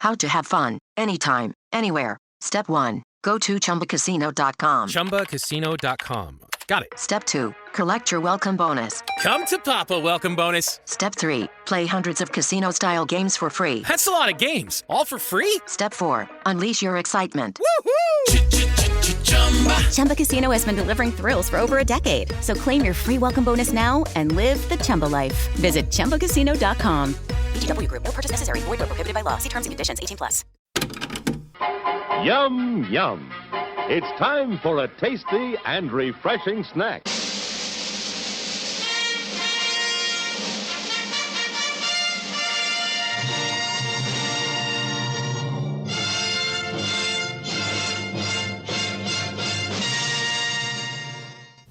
How to have fun, anytime, anywhere. Step 1. Go to ChumbaCasino.com. ChumbaCasino.com. Got it. Step 2. Collect your welcome bonus. Come to Papa welcome bonus. Step 3. Play hundreds of casino-style games for free. That's a lot of games. All for free? Step 4. Unleash your excitement. Woohoo! Chumba Casino has been delivering thrills for over a decade. So claim your free welcome bonus now and live the Chumba life. Visit ChumbaCasino.com. VGW Group. No purchase necessary. Void where prohibited by law. See terms and conditions. 18+. Yum, yum. It's time for a tasty and refreshing snack.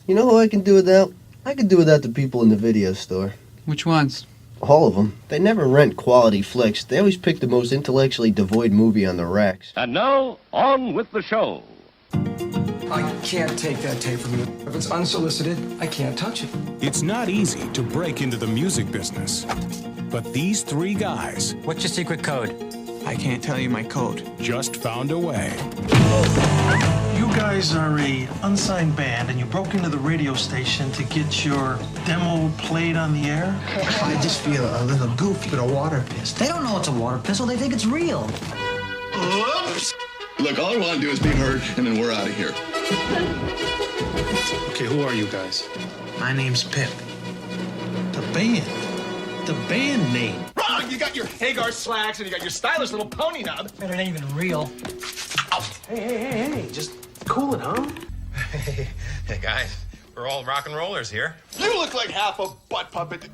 You know who I can do without? I can do without the people in the video store. Which ones? All of them. They never rent quality flicks. They always pick the most intellectually devoid movie on the racks. And now, on with the show. I can't take that tape from you. If it's unsolicited, I can't touch it. It's not easy to break into the music business. But these three guys... What's your secret code? I can't tell you my code. ...just found a way. You guys are a unsigned band, and you broke into the radio station to get your demo played on the air? I just feel a little goofy with a water pistol. They don't know it's a water pistol. They think it's real. Oops! Look, all I want to do is be heard, and then we're out of here. Okay, who are you guys? My name's Pip. The band. The band name. Wrong! You got your Hagar slacks, and you got your stylish little pony nub. And it ain't even real. Oh. Hey, just cool it, huh? Hey, guys, we're all rock and rollers here. You look like half a butt puppet.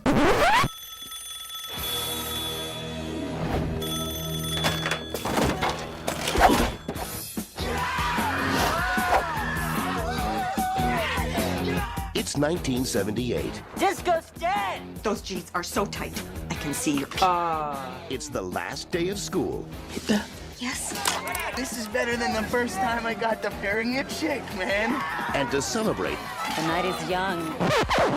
It's 1978. Disco's dead! Those jeans are so tight. I can see your... It's the last day of school. Yes? This is better than the first time I got to pairing a chick, man. And to celebrate, The night is young.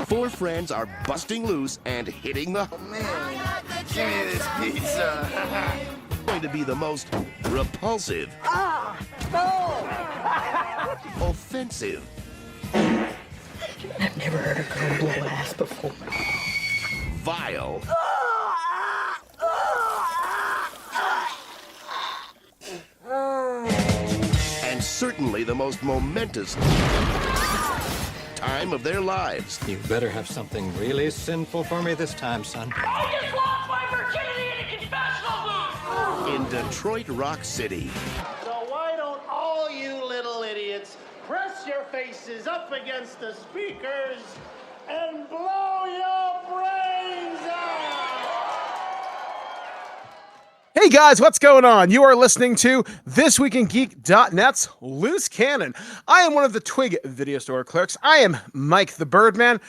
four friends are busting loose and hitting the... Oh, man. Give me this pizza. going to be the most repulsive... No! offensive... I've never heard a girl blow ass before. vile... and certainly the most momentous time of their lives. You better have something really sinful for me this time, son. I just lost my virginity in a confessional booth! In Detroit Rock City. So why don't all you little idiots press your faces up against the speakers and blow your brains out? Hey guys, what's going on? You are listening to This Week in Geek.net's Loose Cannon. I am one of the Twig video store clerks. I am Mike the Birdman,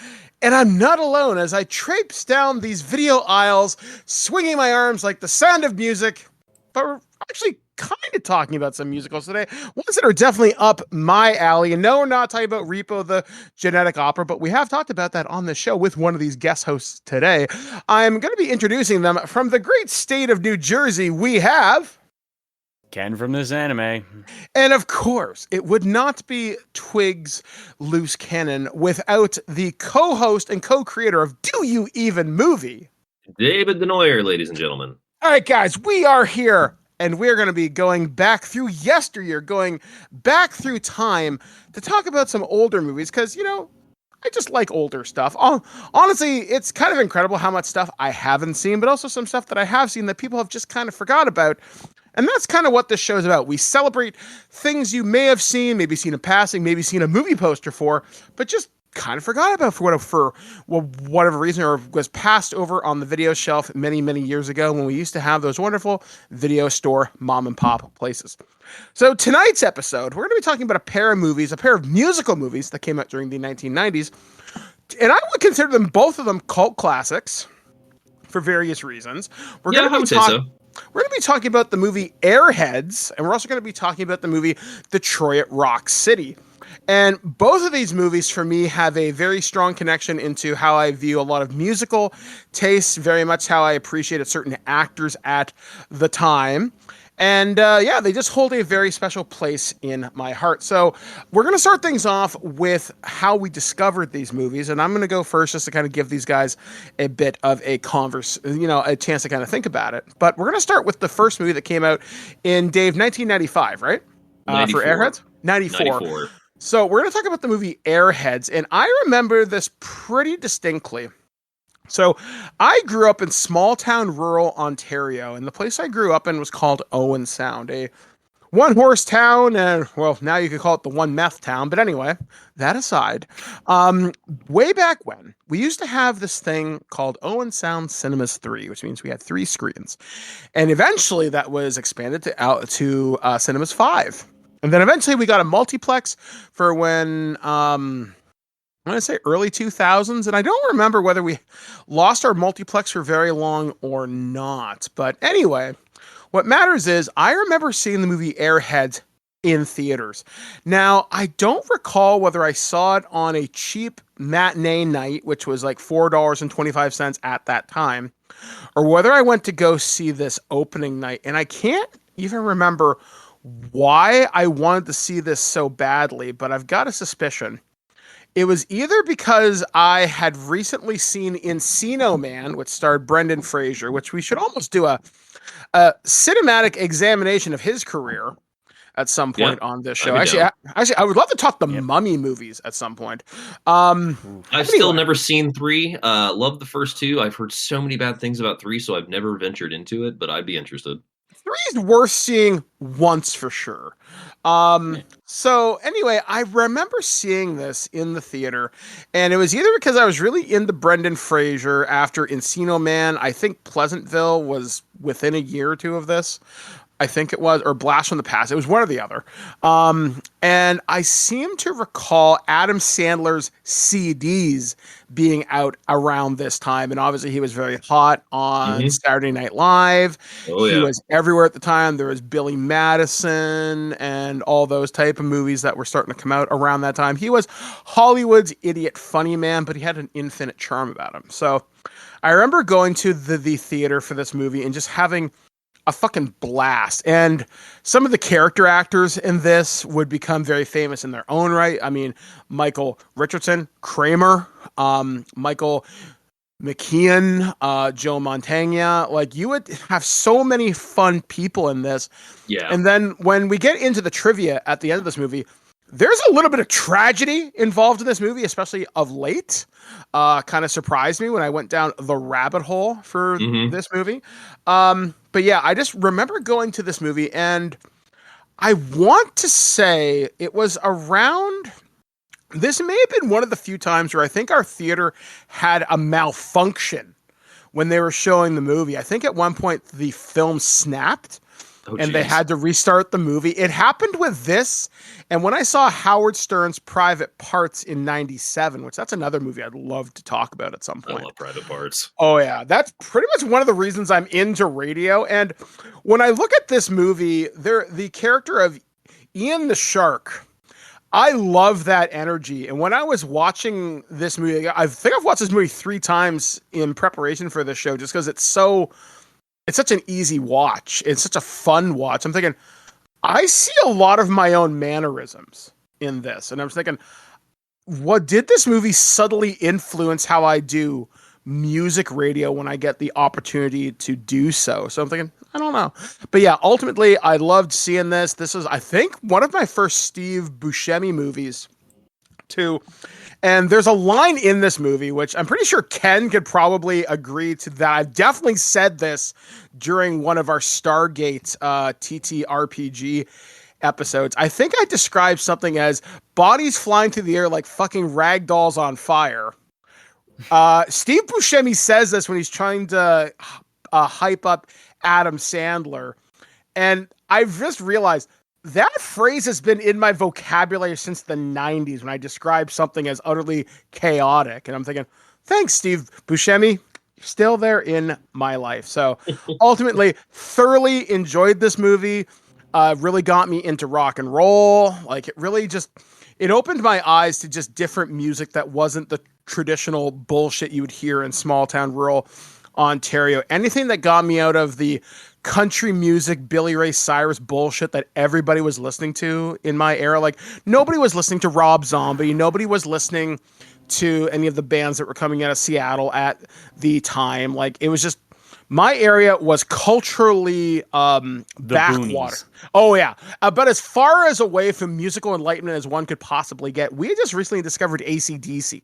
and I'm not alone as I traipse down these video aisles, swinging my arms like the sound of music. But we're actually kind of talking about some musicals today, ones that are definitely up my alley. And no, we're not talking about Repo the Genetic Opera, but we have talked about that on the show with one of these guest hosts today. I'm going to be introducing them from the great state of New Jersey. We have... Ken from This Anime. And of course, it would not be Twig's Loose Cannon without the co-host and co-creator of Do You Even Movie, David Denoyer, ladies and gentlemen. All right, guys, we are here. And we're going to be going back through yesteryear, going back through time to talk about some older movies. Because, you know, I just like older stuff. Honestly, it's kind of incredible how much stuff I haven't seen, but also some stuff that I have seen that people have just kind of forgot about. And that's kind of what this show's about. We celebrate things you may have seen, maybe seen in passing, maybe seen a movie poster for, but just kind of forgot about for whatever reason, or was passed over on the video shelf many, many years ago when we used to have those wonderful video store mom and pop places. So tonight's episode, we're going to be talking about a pair of movies, a pair of musical movies that came out during the 1990s. And I would consider them, both of them, cult classics for various reasons. We're going to be talking about the movie Airheads, and we're also going to be talking about the movie Detroit Rock City. And both of these movies, for me, have a very strong connection into how I view a lot of musical tastes, very much how I appreciated certain actors at the time. And yeah, they just hold a very special place in my heart. So we're going to start things off with how we discovered these movies. And I'm going to go first just to kind of give these guys a bit of a a chance to kind of think about it. But we're going to start with the first movie that came out in, Dave, 1995, right? 94. For Airheads? 94. So we're going to talk about the movie Airheads. And I remember this pretty distinctly. So I grew up in small town rural Ontario, and the place I grew up in was called Owen Sound, a one-horse town, and well, now you could call it the one-meth town. But anyway, that aside, way back when, we used to have this thing called Owen Sound Cinemas 3, which means we had 3 screens. And eventually that was expanded to Cinemas 5. And then eventually we got a multiplex for when... I'm going to say early 2000s, and I don't remember whether we lost our multiplex for very long or not. But anyway, what matters is I remember seeing the movie Airheads in theaters. Now, I don't recall whether I saw it on a cheap matinee night, which was like $4.25 at that time, or whether I went to go see this opening night. And I can't even remember why I wanted to see this so badly, but I've got a suspicion. It was either because I had recently seen Encino Man, which starred Brendan Fraser, which we should almost do a cinematic examination of his career at some point on this show. Actually, I would love to talk the Mummy movies at some point. I've still never seen 3. Love the first 2. I've heard so many bad things about 3, so I've never ventured into it, but I'd be interested. 3 is worth seeing once for sure. So anyway, I remember seeing this in the theater, and it was either because I was really into Brendan Fraser after Encino Man. I think Pleasantville was within a year or 2 of this. I think it was, or Blast from the Past. It was one or the other. And I seem to recall Adam Sandler's CDs being out around this time. And obviously he was very hot on Saturday Night Live. He was everywhere at the time. There was Billy Madison and all those type of movies that were starting to come out around that time. He was Hollywood's idiot funny man, but he had an infinite charm about him. So I remember going to the theater for this movie and just having a fucking blast. And some of the character actors in this would become very famous in their own right. I mean, Michael Richardson, Kramer, Michael McKeon, Joe Montagna. Like, you would have so many fun people in this. Yeah. And then when we get into the trivia at the end of this movie, there's a little bit of tragedy involved in this movie, especially of late. Kind of surprised me when I went down the rabbit hole for this movie. But yeah, I just remember going to this movie, and I want to say it was around... This may have been one of the few times where I think our theater had a malfunction when they were showing the movie. I think at one point the film snapped. And they had to restart the movie. It happened with this. And when I saw Howard Stern's Private Parts in 97, which that's another movie I'd love to talk about at some point. I love Private Parts. Oh, yeah. That's pretty much one of the reasons I'm into radio. And when I look at this movie, the character of Ian the Shark, I love that energy. And when I was watching this movie, I think I've watched this movie 3 times in preparation for this show just because it's such an easy watch. It's such a fun watch. I'm thinking, I see a lot of my own mannerisms in this. And I was thinking, what did this movie subtly influence how I do music radio when I get the opportunity to do so? So I'm thinking, I don't know. But yeah, ultimately, I loved seeing this. This is, I think, one of my first Steve Buscemi movies, too. And there's a line in this movie, which I'm pretty sure Ken could probably agree to that. I've definitely said this during one of our Stargate TTRPG episodes. I think I described something as bodies flying through the air like fucking rag dolls on fire. Steve Buscemi says this when he's trying to hype up Adam Sandler. And I've just realized that phrase has been in my vocabulary since the 90s when I describe something as utterly chaotic. And I'm thinking, thanks, Steve Buscemi. You're still there in my life. So ultimately, thoroughly enjoyed this movie. Really got me into rock and roll. Like, it really just, it opened my eyes to just different music that wasn't the traditional bullshit you would hear in small town rural Ontario. Anything that got me out of the country music, Billy Ray Cyrus bullshit that everybody was listening to in my era. Like, nobody was listening to Rob Zombie. Nobody was listening to any of the bands that were coming out of Seattle at the time. Like, it was just, my area was culturally backwater. Boonies. Oh, yeah. But as far as away from musical enlightenment as one could possibly get, we just recently discovered AC/DC.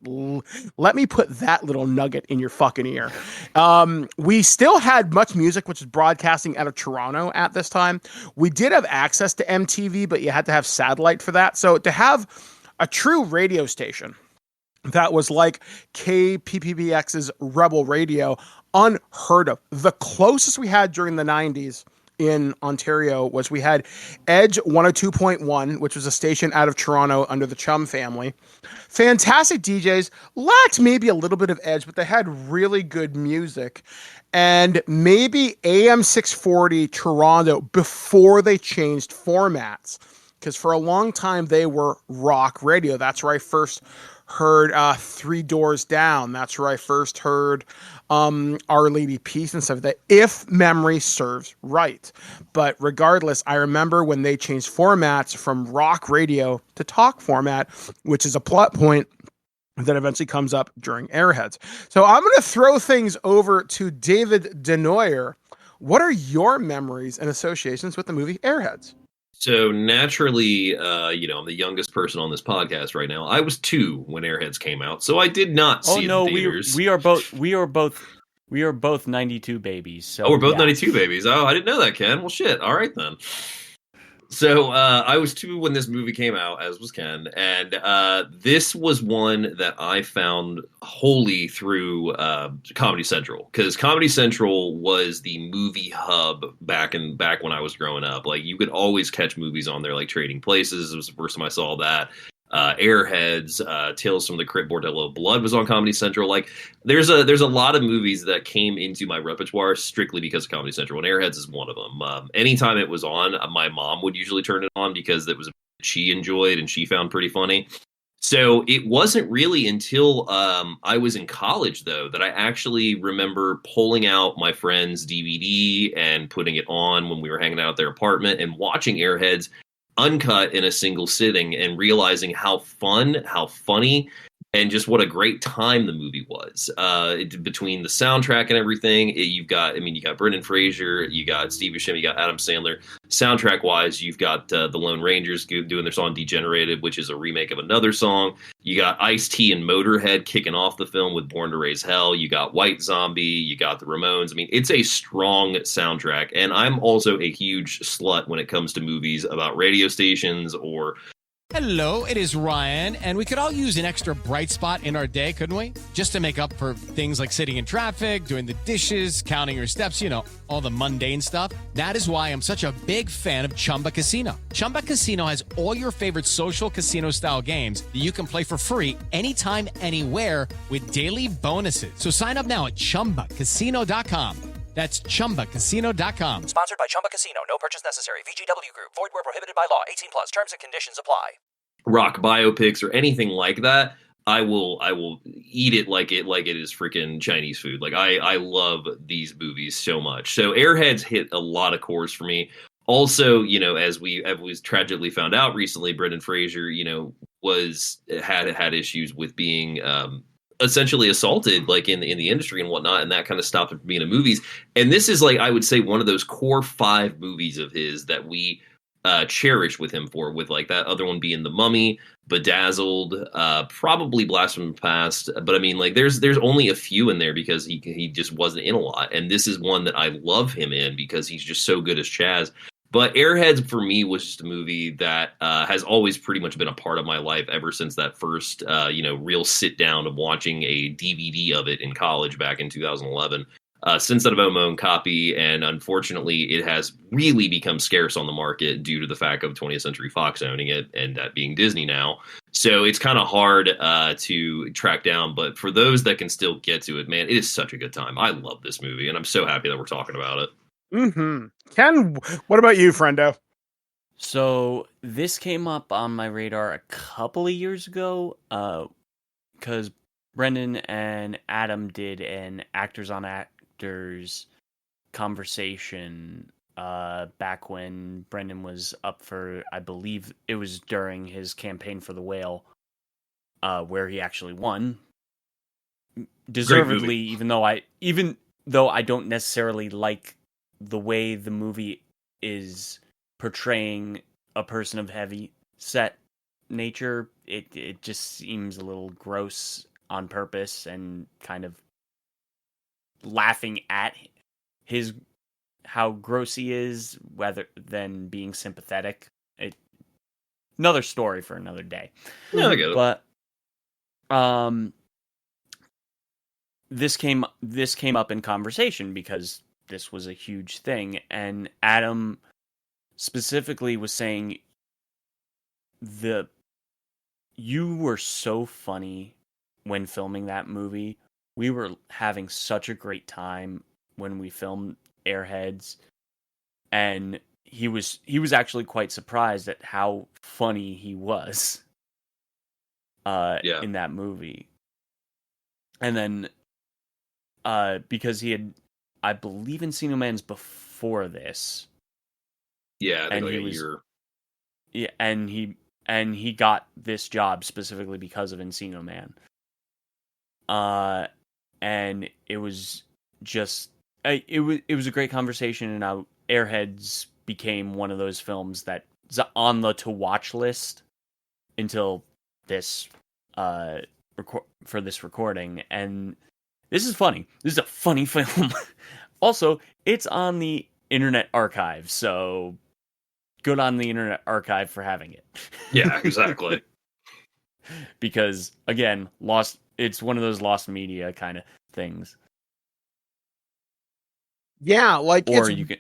Let me put that little nugget in your fucking ear. We still had Much Music, which was broadcasting out of Toronto at this time. We did have access to MTV, but you had to have satellite for that. So to have a true radio station that was like KPPBX's Rebel Radio, unheard of. The closest we had during the 90s in Ontario was we had Edge 102.1, which was a station out of Toronto under the Chum family. Fantastic DJs, lacked maybe a little bit of edge, but they had really good music. And maybe AM 640 Toronto before they changed formats, because for a long time they were rock radio. That's where I first heard Three Doors Down. That's where I first heard Our Lady Peace and stuff like that, if memory serves right. But regardless, I remember when they changed formats from rock radio to talk format, which is a plot point that eventually comes up during Airheads. So I'm going to throw things over to David Denoyer. What are your memories and associations with the movie Airheads? So naturally, I'm the youngest person on this podcast right now. I was 2 when Airheads came out, so I did not see it in theaters. we are both 92 babies. So we're both 92 babies. Oh, I didn't know that, Ken. Well, shit. All right then. So I was 2 when this movie came out, as was Ken, and this was one that I found wholly through Comedy Central, because Comedy Central was the movie hub back when I was growing up. Like, you could always catch movies on there, like Trading Places was the first time I saw that. Airheads, Tales from the Crypt, Bordello of Blood was on Comedy Central. Like, there's a lot of movies that came into my repertoire strictly because of Comedy Central, and Airheads is one of them. Anytime it was on, my mom would usually turn it on because it was she enjoyed and she found pretty funny. So it wasn't really until I was in college, though, that I actually remember pulling out my friend's DVD and putting it on when we were hanging out at their apartment and watching Airheads uncut in a single sitting, and realizing how fun, how funny, and just what a great time the movie was. Between the soundtrack and everything, you got Brendan Fraser, you got Steve Buscemi, you got Adam Sandler. Soundtrack wise, you've got the Lone Rangers doing their song "Degenerated," which is a remake of another song. You got Ice-T and Motorhead kicking off the film with "Born to Raise Hell." You got White Zombie. You got the Ramones. I mean, it's a strong soundtrack. And I'm also a huge slut when it comes to movies about radio stations or. Hello, it is Ryan, and we could all use an extra bright spot in our day, couldn't we? Just to make up for things like sitting in traffic, doing the dishes, counting your steps, all the mundane stuff. That is why I'm such a big fan of Chumba Casino. Chumba Casino has all your favorite social casino-style games that you can play for free anytime, anywhere with daily bonuses. So sign up now at ChumbaCasino.com. That's ChumbaCasino.com. Sponsored by Chumba Casino. No purchase necessary. VGW Group. Void where prohibited by law. 18 plus. Terms and conditions apply. Rock biopics or anything like that, I will eat it like it is freaking Chinese food. Like, I love these movies so much. So Airheads hit a lot of chords for me. Also, as we tragically found out recently, Brendan Fraser, had issues with being essentially assaulted, like in the industry and whatnot, and that kind of stopped him from being in movies. And this is, like, I would say, one of those core 5 movies of his that we cherish with him for, with like that other one being The Mummy, Bedazzled, probably Blast from the Past. But I mean, like, there's only a few in there because he just wasn't in a lot. And this is one that I love him in because he's just so good as Chaz. But Airheads for me was just a movie that has always pretty much been a part of my life ever since that first, real sit down of watching a DVD of it in college back in 2011. Since then, I've owned my own copy, and unfortunately, it has really become scarce on the market due to the fact of 20th Century Fox owning it and that being Disney now. So it's kind of hard to track down. But for those that can still get to it, man, it is such a good time. I love this movie, and I'm so happy that we're talking about it. Mm-hmm. Ken, what about you, friendo? So this came up on my radar a couple of years ago because Brendan and Adam did an Actors on Actors conversation back when Brendan was up for, I believe it was during his campaign for the Whale, where he actually won. Deservedly, even though I don't necessarily like the way the movie is portraying a person of heavy set nature, it just seems a little gross on purpose and kind of laughing at how gross he is rather than being sympathetic. Another story for another day. Yeah, I get it. But this came up in conversation because this was a huge thing, and Adam specifically was saying you were so funny when filming that movie. We were having such a great time when we filmed Airheads, and he was actually quite surprised at how funny he was in that movie. And then because he had, I believe, Encino Man's before this. Yeah, I think and like he a was, year. Yeah, and he got this job specifically because of Encino Man. And it was just it was a great conversation, and Airheads became one of those films that's on the to watch list until this for this recording. And this is funny. This is a funny film. Also, it's on the Internet Archive, so good on the Internet Archive for having it. Yeah, exactly. Because again, it's one of those lost media kind of things. Yeah, like or you can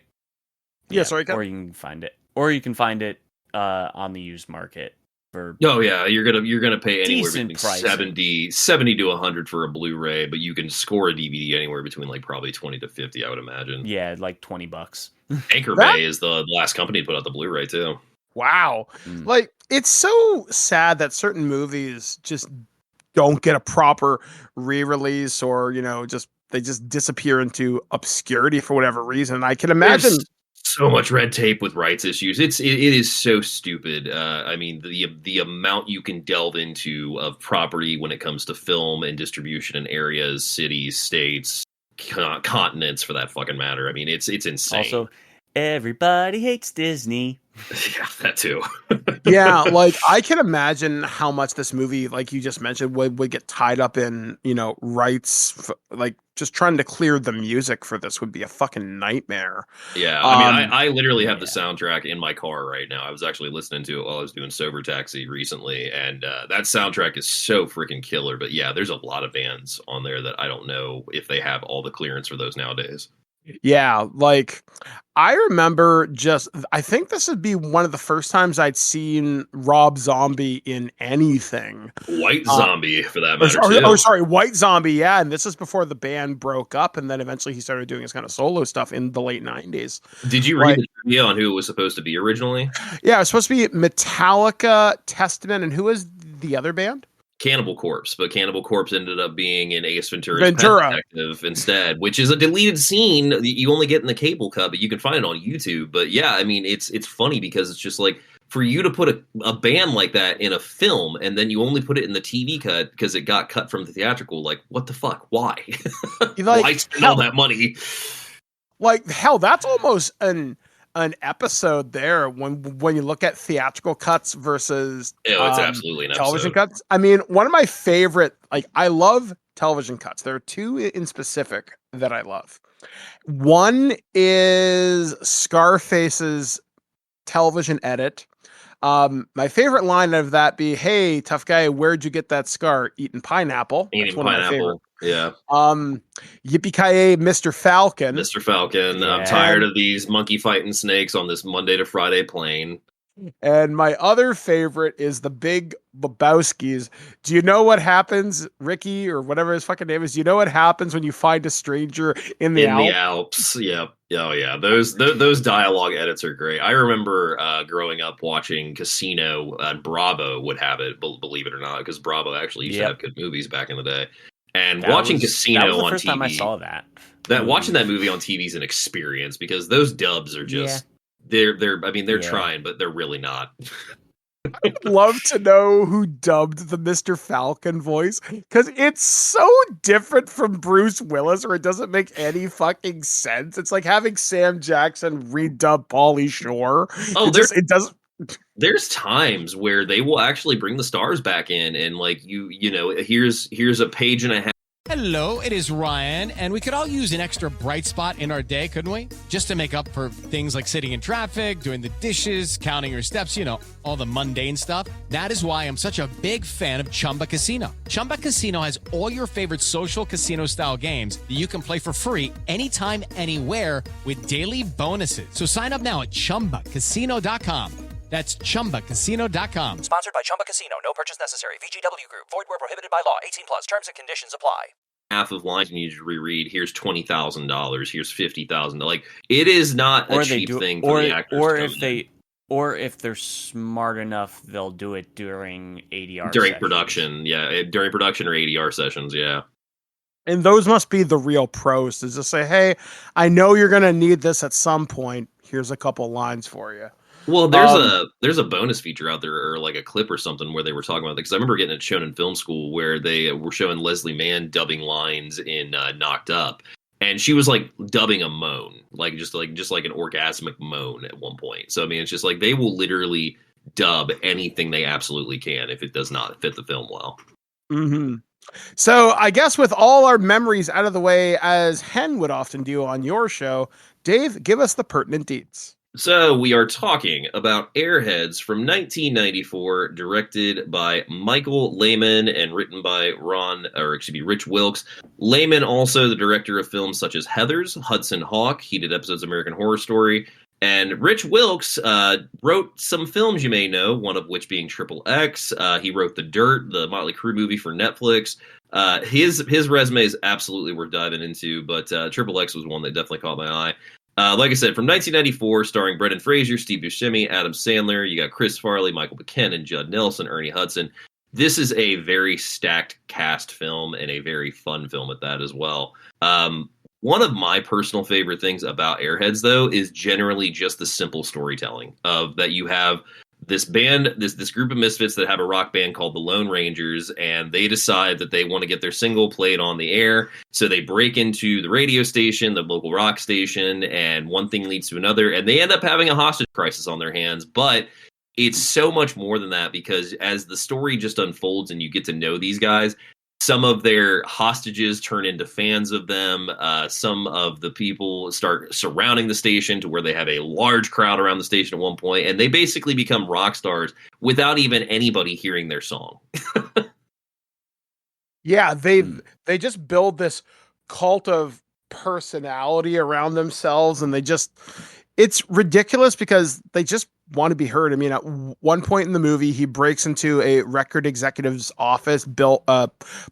sorry, or you can find it on the used market for you're gonna pay anywhere decent between 70 to 100 for a Blu-ray, but you can score a DVD anywhere between like probably 20 to 50, I would imagine. Yeah, like $20. Anchor Bay is the last company to put out the Blu-ray too. Wow. Like, it's so sad that certain movies just don't get a proper re-release, or they just disappear into obscurity for whatever reason. I can imagine There's so much red tape with rights issues. It is so stupid. I mean, the amount you can delve into of property when it comes to film and distribution in areas, cities, states, continents, for that fucking matter. I mean, it's insane. Also, everybody hates Disney. Yeah, that too. Yeah, like, I can imagine how much this movie, like you just mentioned, would get tied up in, rights. Like, just trying to clear the music for this would be a fucking nightmare. Yeah, I mean, I literally have the soundtrack in my car right now. I was actually listening to it while I was doing Sober Taxi recently, and that soundtrack is so freaking killer. But yeah, there's a lot of bands on there that I don't know if they have all the clearance for those nowadays. Yeah, like, I remember I think this would be one of the first times I'd seen Rob Zombie in anything. White Zombie, for that matter, too. White Zombie, yeah. And this is before the band broke up, and then eventually he started doing his kind of solo stuff in the late 90s. Did you read the trivia on who it was supposed to be originally? Yeah, it was supposed to be Metallica, Testament, and who was the other band? Cannibal Corpse, but Cannibal Corpse ended up being in Ace Ventura's Pet Detective instead, which is a deleted scene that you only get in the cable cut, but you can find it on YouTube. But yeah, I mean, it's funny because it's just like, for you to put a band like that in a film and then you only put it in the TV cut because it got cut from the theatrical, like, what the fuck? Why? Why spend all that money? Like, hell, that's almost an episode there when you look at theatrical cuts versus it's absolutely an television episode. cuts. I mean, one of my favorite, like, I love television cuts. There are two in specific that I love. One is Scarface's television edit. My favorite line of that be, "Hey, tough guy, where'd you get that scar? Eating pineapple." Eating pineapple. Yeah. Yippee-ki-yay, Mr. Falcon. Mr. Falcon. Yeah. I'm tired of these monkey fighting snakes on this Monday to Friday plane. And my other favorite is the Big Lebowski's. Do you know what happens, Ricky, or whatever his fucking name is? Do you know what happens when you find a stranger in the Alps? Yep. Oh yeah, those dialogue edits are great. I remember growing up watching Casino, and Bravo would have it, believe it or not, because Bravo actually used to have good movies back in the day. And watching Casino that was the on first TV, time I saw that. watching that movie on TV is an experience because those dubs are just they're trying, but they're really not. I'd love to know who dubbed the Mr. Falcon voice, because it's so different from Bruce Willis, or it doesn't make any fucking sense. It's like having Sam Jackson redub Pauly Shore. Oh, it doesn't. There's times where they will actually bring the stars back in, and like here's a page and a half. Hello, it is Ryan, and we could all use an extra bright spot in our day, couldn't we? Just to make up for things like sitting in traffic, doing the dishes, counting your steps, all the mundane stuff. That is why I'm such a big fan of Chumba Casino. Chumba Casino has all your favorite social casino-style games that you can play for free anytime, anywhere with daily bonuses. So sign up now at ChumbaCasino.com. That's ChumbaCasino.com. Sponsored by Chumba Casino. No purchase necessary. VGW Group. Void where prohibited by law. 18 plus. Terms and conditions apply. Half of lines you need to reread. Here's $20,000. Here's $50,000. Like, it is not a cheap thing for the actors. Or if they're smart enough, they'll do it during ADR during sessions. production. Yeah, during production or ADR sessions. Yeah. And those must be the real pros, to just say, hey, I know you're going to need this at some point. Here's a couple lines for you. Well, there's a bonus feature out there, or like a clip or something, where they were talking about it, because I remember getting it shown in film school where they were showing Leslie Mann dubbing lines in Knocked Up, and she was like dubbing a moan, like just like an orgasmic moan at one point. So I mean, it's just like they will literally dub anything they absolutely can if it does not fit the film well. Mm-hmm. So I guess with all our memories out of the way, as Hen would often do on your show, Dave, give us the pertinent deets. So we are talking about Airheads from 1994, directed by Michael Lehman and written by Rich Wilkes. Lehman also the director of films such as Heathers, Hudson Hawk. He did episodes of American Horror Story. And Rich Wilkes wrote some films you may know, one of which being Triple X. He wrote The Dirt, the Motley Crue movie for Netflix. His resume is absolutely worth diving into, but Triple X was one that definitely caught my eye. Like I said, from 1994, starring Brendan Fraser, Steve Buscemi, Adam Sandler. You got Chris Farley, Michael Buchanan, Judd Nelson, Ernie Hudson. This is a very stacked cast film and a very fun film at that as well. One of my personal favorite things about Airheads, though, is generally just the simple storytelling of that you have this band, this group of misfits that have a rock band called the Lone Rangers, and they decide that they want to get their single played on the air. So they break into the radio station, the local rock station, and one thing leads to another, and they end up having a hostage crisis on their hands. But it's so much more than that, because as the story just unfolds and you get to know these guys, some of their hostages turn into fans of them. Some of the people start surrounding the station to where they have a large crowd around the station at one point, and they basically become rock stars without even anybody hearing their song. Yeah, they just build this cult of personality around themselves, and it's ridiculous because they just want to be heard. I mean, at one point in the movie, he breaks into a record executive's office,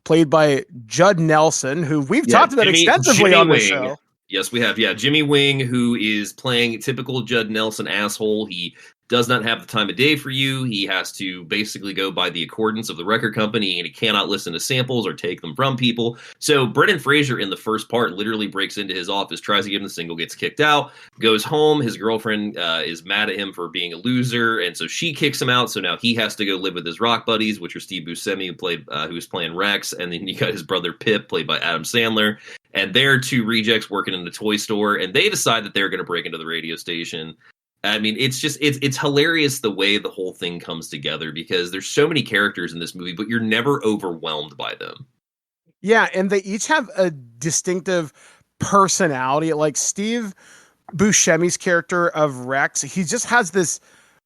played by Judd Nelson, who we've talked about extensively on the show. Yes, we have. Yeah, Jimmy Wing, who is playing typical Judd Nelson asshole. He does not have the time of day for you. He has to basically go by the accordance of the record company, and he cannot listen to samples or take them from people. So Brendan Fraser in the first part literally breaks into his office, tries to give him the single, gets kicked out, goes home. His girlfriend is mad at him for being a loser, and so she kicks him out. So now he has to go live with his rock buddies, which are Steve Buscemi, who was playing Rex, and then you got his brother Pip, played by Adam Sandler. And they're two rejects working in the toy store, and they decide that they're going to break into the radio station. I mean, it's hilarious the way the whole thing comes together, because there's so many characters in this movie, but you're never overwhelmed by them. Yeah, and they each have a distinctive personality. Like Steve Buscemi's character of Rex, he just has this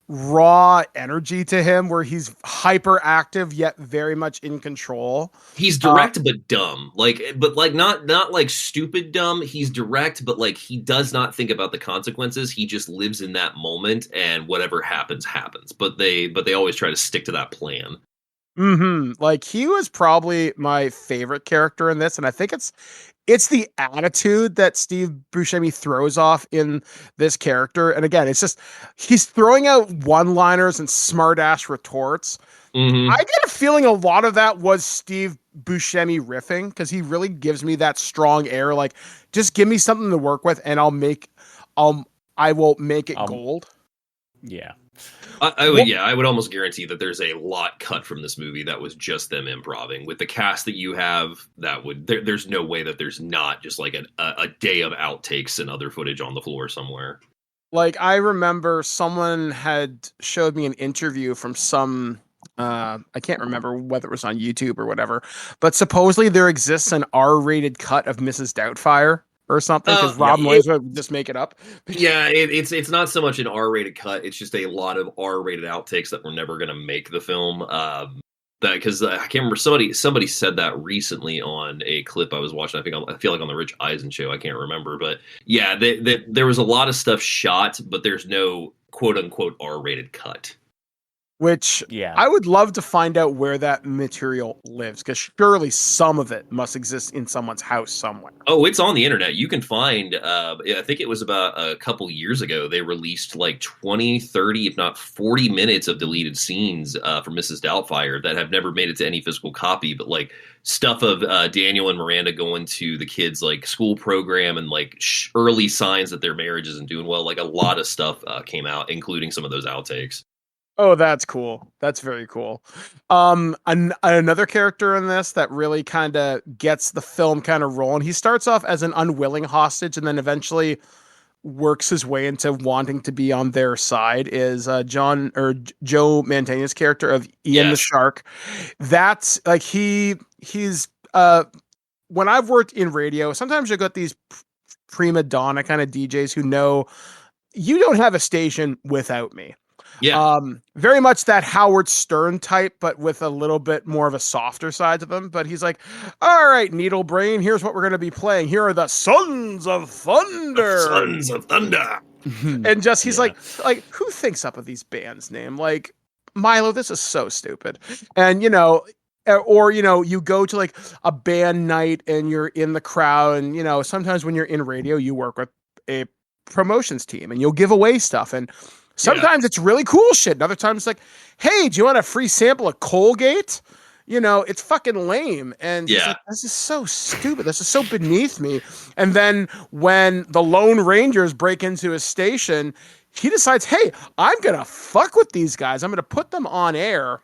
raw energy to him where he's hyperactive yet very much in control. He's direct but dumb. But not like stupid dumb. He's direct, but like he does not think about the consequences. He just lives in that moment, and whatever happens. But they always try to stick to that plan. Mm-hmm. Like, he was probably my favorite character in this, and I think it's the attitude that Steve Buscemi throws off in this character. And again, it's just, he's throwing out one-liners and smart-ass retorts I get a feeling a lot of that was Steve Buscemi riffing, because he really gives me that strong air. Like, just give me something to work with, and I will make it gold. Yeah. I would almost guarantee that there's a lot cut from this movie that was just them improving. With the cast that you have, there's no way that there's not just like a day of outtakes and other footage on the floor somewhere. Like, I remember someone had showed me an interview from some, I can't remember whether it was on YouTube or whatever, but supposedly there exists an R-rated cut of Mrs. Doubtfire or something, because Rob Noyes would just make it up. Yeah, it's not so much an R-rated cut; it's just a lot of R-rated outtakes that were never going to make the film. Because I can't remember, somebody said that recently on a clip I was watching. I feel like on the Rich Eisen show. I can't remember, but yeah, there was a lot of stuff shot, but there's no quote unquote R-rated cut. Which I would love to find out where that material lives, because surely some of it must exist in someone's house somewhere. Oh, it's on the internet. You can find, I think it was about a couple years ago, they released like 20, 30, if not 40 minutes of deleted scenes from Mrs. Doubtfire that have never made it to any physical copy, but like stuff of Daniel and Miranda going to the kids' like school program and like early signs that their marriage isn't doing well. Like a lot of stuff came out, including some of those outtakes. Oh, that's cool. That's very cool. Another character in this that really kind of gets the film kind of rolling. He starts off as an unwilling hostage and then eventually works his way into wanting to be on their side is Joe Mantegna's character of Ian the Shark. That's like he's when I've worked in radio, sometimes you got these prima donna kind of DJs who know you don't have a station without me. Yeah. Very much that Howard Stern type, but with a little bit more of a softer side to them. But he's like, all right, Needle Brain, here's what we're going to be playing. Here are the Sons of Thunder. Sons of Thunder. And just, he's like, who thinks up of these bands' name? Like, Milo, this is so stupid. And, you know, or, you know, you go to like a band night and you're in the crowd. And, you know, sometimes when you're in radio, you work with a promotions team and you'll give away stuff. And sometimes it's really cool shit. And other times it's like, hey, do you want a free sample of Colgate? You know, it's fucking lame. And he's like, this is so stupid. This is so beneath me. And then when the Lone Rangers break into his station, he decides, hey, I'm going to fuck with these guys. I'm going to put them on air.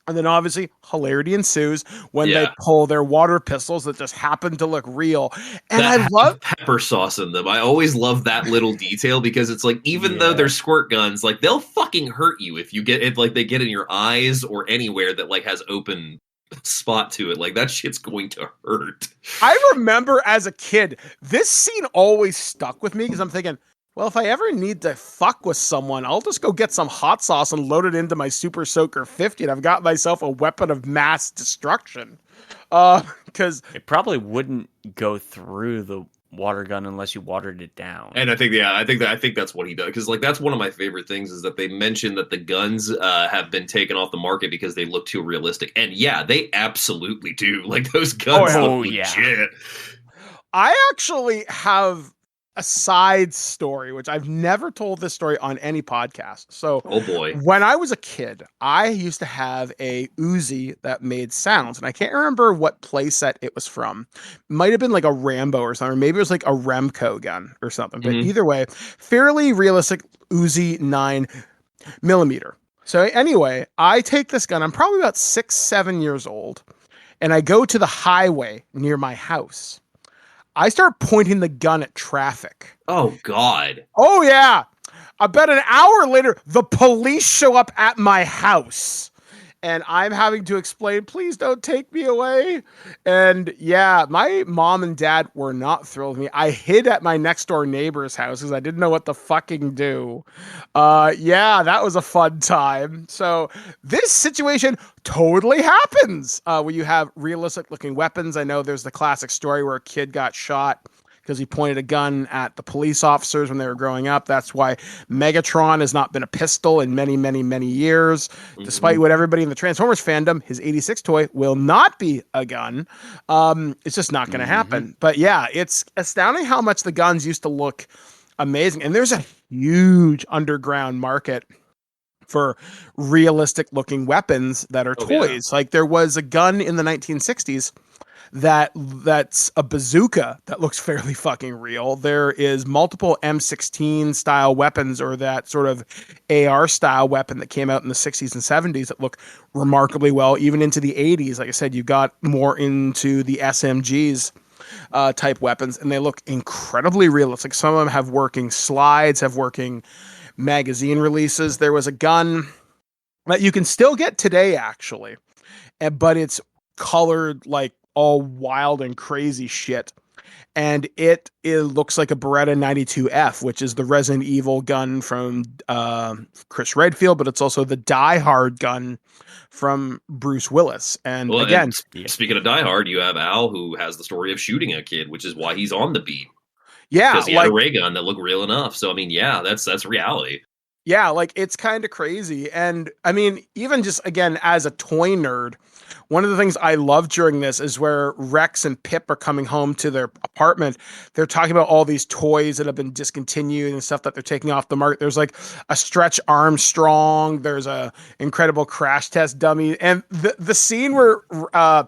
And then obviously hilarity ensues when they pull their water pistols that just happen to look real. And I love pepper sauce in them. I always love that little detail because it's like, even though they're squirt guns, like they'll fucking hurt you if you get it, like they get in your eyes or anywhere that like has open spot to it. Like that shit's going to hurt. I remember as a kid, this scene always stuck with me because I'm thinking, well, if I ever need to fuck with someone, I'll just go get some hot sauce and load it into my Super Soaker 50, and I've got myself a weapon of mass destruction. Because it probably wouldn't go through the water gun unless you watered it down. And I think that's what he does, because like that's one of my favorite things is that they mention that the guns have been taken off the market because they look too realistic, and yeah, they absolutely do. Like those guns look legit. I actually have a side story, which I've never told this story on any podcast. So, oh boy, when I was a kid, I used to have a Uzi that made sounds, and I can't remember what playset it was from. Might have been like a Rambo or something. Or maybe it was like a Remco gun or something. But either way, fairly realistic Uzi 9mm. So anyway, I take this gun. I'm probably about 6-7 years old, and I go to the highway near my house. I start pointing the gun at traffic. Oh, God. Oh, yeah. About an hour later, the police show up at my house. And I'm having to explain, please don't take me away. And yeah, my mom and dad were not thrilled with me. I hid at my next door neighbor's house because I didn't know what to fucking do. Yeah, that was a fun time. So this situation totally happens where you have realistic looking weapons. I know there's the classic story where a kid got shot because he pointed a gun at the police officers when they were growing up. That's why Megatron has not been a pistol in many, many, many years. Despite what everybody in the Transformers fandom, his 86 toy will not be a gun. It's just not going to happen. But yeah, it's astounding how much the guns used to look amazing. And there's a huge underground market for realistic looking weapons that are toys. Like there was a gun in the 1960s that's a bazooka that looks fairly fucking real. There is multiple M16 style weapons, or that sort of AR style weapon that came out in the 60s and 70s that look remarkably well, even into the 80s. Like I said, you got more into the SMGs type weapons, and they look incredibly realistic. Some of them have working slides, have working magazine releases. There was a gun that you can still get today, actually, but it's colored like all wild and crazy shit. And it looks like a Beretta 92F, which is the Resident Evil gun from Chris Redfield, but it's also the Die Hard gun from Bruce Willis. And again, speaking of Die Hard, you have Al, who has the story of shooting a kid, which is why he's on the beat. Yeah, because he had a ray gun that looked real enough. So I mean, yeah, that's reality. Yeah, like it's kind of crazy. And I mean, even just again, as a toy nerd, one of the things I love during this is where Rex and Pip are coming home to their apartment. They're talking about all these toys that have been discontinued and stuff that they're taking off the market. There's like a Stretch Armstrong. There's a Incredible Crash Test dummy. And the scene where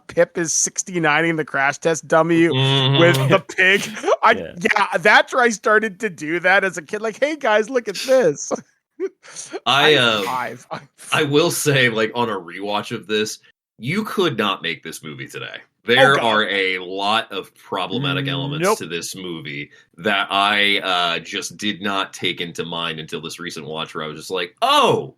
Pip is 69ing the crash test dummy with the pig. That's where I started to do that as a kid. Like, hey guys, look at this. I will say, like, on a rewatch of this, you could not make this movie today. There are a lot of problematic elements to this movie that I just did not take into mind until this recent watch, where I was just like, oh,